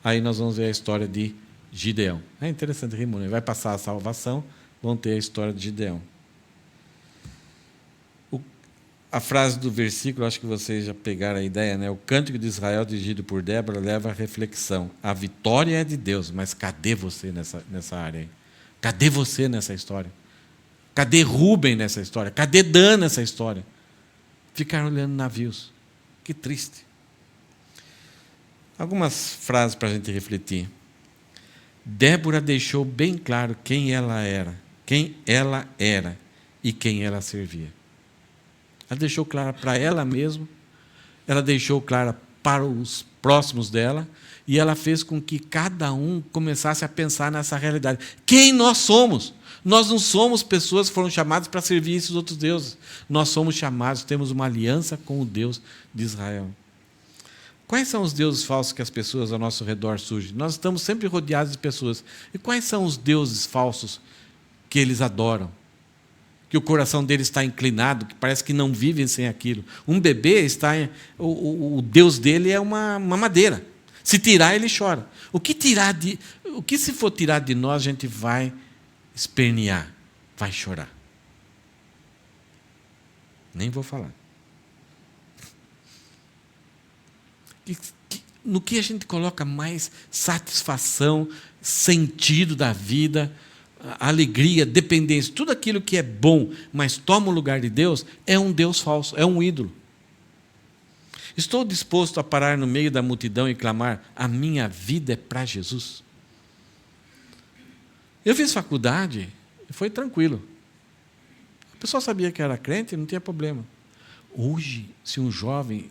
Speaker 1: aí nós vamos ver a história de Gideão. É interessante, rimo, né? Vai passar a salvação, vão ter a história de Gideão. A frase do versículo, acho que vocês já pegaram a ideia, né? O cântico de Israel, dirigido por Débora, leva à reflexão. A vitória é de Deus, mas cadê você nessa área aí? Cadê você nessa história? Cadê Rúben nessa história? Cadê Dan nessa história? Ficaram olhando navios. Que triste. Algumas frases para a gente refletir. Débora deixou bem claro quem ela era e quem ela servia. Ela deixou claro para ela mesma, ela deixou claro para os próximos dela, e ela fez com que cada um começasse a pensar nessa realidade. Quem nós somos? Nós não somos pessoas que foram chamadas para servir esses outros deuses. Nós somos chamados, temos uma aliança com o Deus de Israel. Quais são os deuses falsos que as pessoas ao nosso redor surgem? Nós estamos sempre rodeados de pessoas. E quais são os deuses falsos que eles adoram? Que o coração deles está inclinado, que parece que não vivem sem aquilo. Um bebê o Deus dele é uma madeira. Se tirar, ele chora. O que se for tirar de nós, a gente vai espernear, vai chorar. Nem vou falar. No que a gente coloca mais satisfação, sentido da vida, alegria, dependência, tudo aquilo que é bom, mas toma o lugar de Deus, é um Deus falso, é um ídolo. Estou disposto a parar no meio da multidão e clamar: a minha vida é para Jesus. Eu fiz faculdade, foi tranquilo. A pessoa sabia que era crente, não tinha problema. Hoje, se um jovem,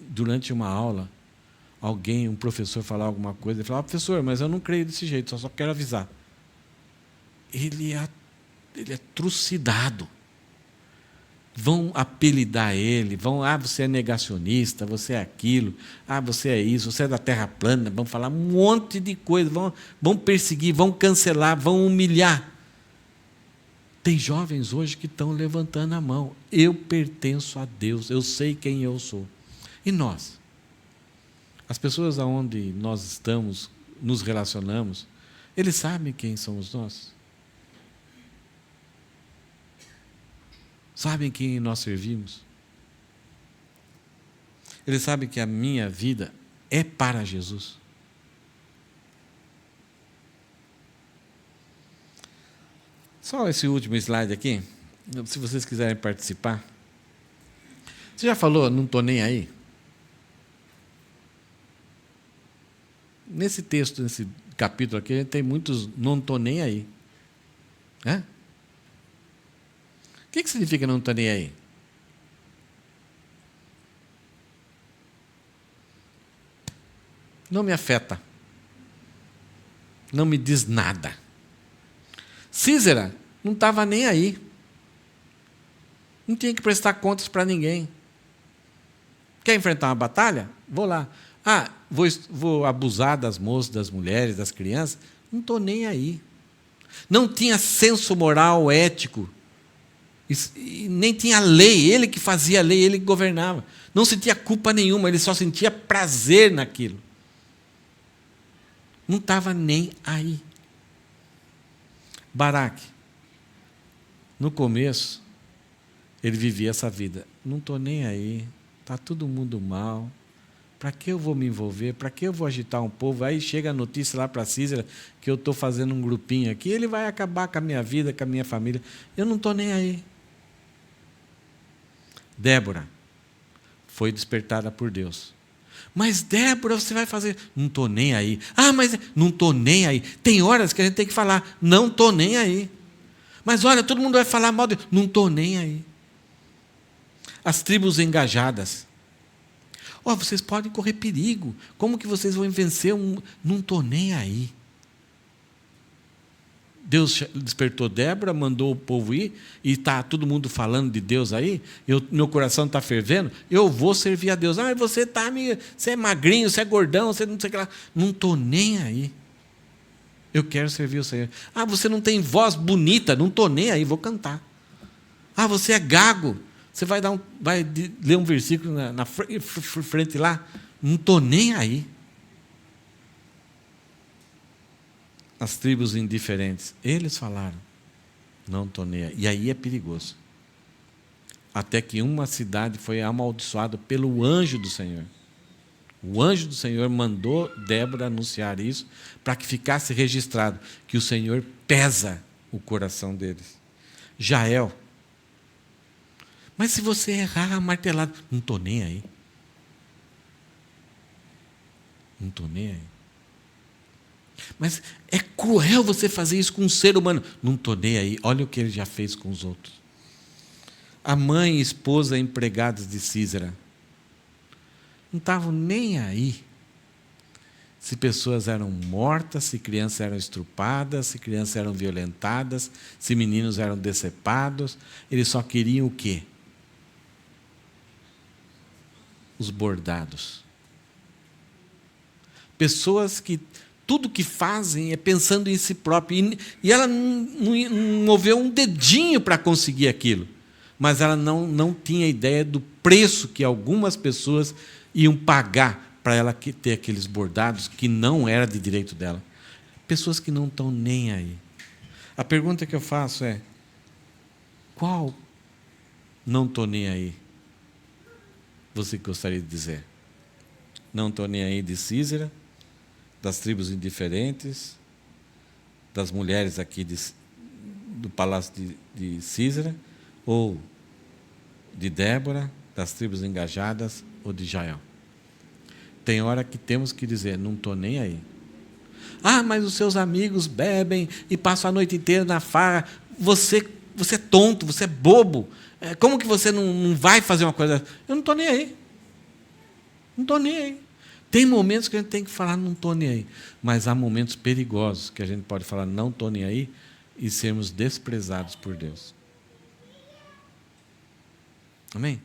Speaker 1: durante uma aula, alguém, um professor falar alguma coisa, ele fala, professor, mas eu não creio desse jeito, só quero avisar. Ele é trucidado. Vão apelidar ele, você é negacionista, você é aquilo, você é isso, você é da terra plana, vão falar um monte de coisa, vão perseguir, vão cancelar, vão humilhar. Tem jovens hoje que estão levantando a mão. Eu pertenço a Deus, eu sei quem eu sou. E nós? As pessoas aonde nós estamos, nos relacionamos, eles sabem quem somos nós? Sabem quem nós servimos? Eles sabem que a minha vida é para Jesus. Só esse último slide aqui, se vocês quiserem participar. Você já falou, não estou nem aí? Nesse texto, nesse capítulo aqui, tem muitos não estou nem aí. É? O que significa não estou nem aí? Não me afeta. Não me diz nada. Císera não estava nem aí. Não tinha que prestar contas para ninguém. Quer enfrentar uma batalha? Vou lá. Vou abusar das moças, das mulheres, das crianças? Não estou nem aí. Não tinha senso moral, ético. E nem tinha lei. Ele que fazia a lei, ele que governava. Não sentia culpa nenhuma, ele só sentia prazer naquilo. Não estava nem aí. Baraque, no começo, ele vivia essa vida. Não estou nem aí, está todo mundo mal. Para que eu vou me envolver? Para que eu vou agitar um povo? Aí chega a notícia lá para Císera que eu estou fazendo um grupinho aqui, ele vai acabar com a minha vida, com a minha família. Eu não estou nem aí. Débora foi despertada por Deus. Mas, Débora, você vai fazer... Não estou nem aí. Mas não estou nem aí. Tem horas que a gente tem que falar, não estou nem aí. Mas, olha, todo mundo vai falar mal de... Não estou nem aí. As tribos engajadas. Vocês podem correr perigo. Como que vocês vão vencer um... Não estou nem aí. Deus despertou Débora, mandou o povo ir, e está todo mundo falando de Deus aí, meu coração está fervendo, eu vou servir a Deus. Você é magrinho, você é gordão, você não sei o que lá. Não estou nem aí. Eu quero servir o Senhor. Você não tem voz bonita, não estou nem aí, vou cantar. Você é gago, você vai ler um versículo na frente lá, não estou nem aí. As tribos indiferentes, eles falaram, não estou nem aí. E aí é perigoso. Até que uma cidade foi amaldiçoada pelo anjo do Senhor. O anjo do Senhor mandou Débora anunciar isso para que ficasse registrado que o Senhor pesa o coração deles. Jael. Mas se você errar martelado, não estou nem aí. Não estou nem aí. Mas é cruel você fazer isso com um ser humano. Não estou nem aí. Olha o que ele já fez com os outros. A mãe e esposa empregadas de Císera não estavam nem aí se pessoas eram mortas, se crianças eram estrupadas, se crianças eram violentadas, se meninos eram decepados. Eles só queriam o quê? Os bordados. Pessoas que tudo que fazem é pensando em si próprio. E ela não moveu um dedinho para conseguir aquilo. Mas ela não tinha ideia do preço que algumas pessoas iam pagar para ela ter aqueles bordados que não era de direito dela. Pessoas que não estão nem aí. A pergunta que eu faço é, qual não estou nem aí você gostaria de dizer? Não estou nem aí de Císera, das tribos indiferentes, das mulheres aqui do palácio de Císera, ou de Débora, das tribos engajadas, ou de Jael. Tem hora que temos que dizer, não estou nem aí. Mas os seus amigos bebem e passam a noite inteira na farra. Você é tonto, você é bobo. Como que você não vai fazer uma coisa? Eu não estou nem aí. Não estou nem aí. Tem momentos que a gente tem que falar, não estou nem aí. Mas há momentos perigosos que a gente pode falar, não estou nem aí, e sermos desprezados por Deus. Amém?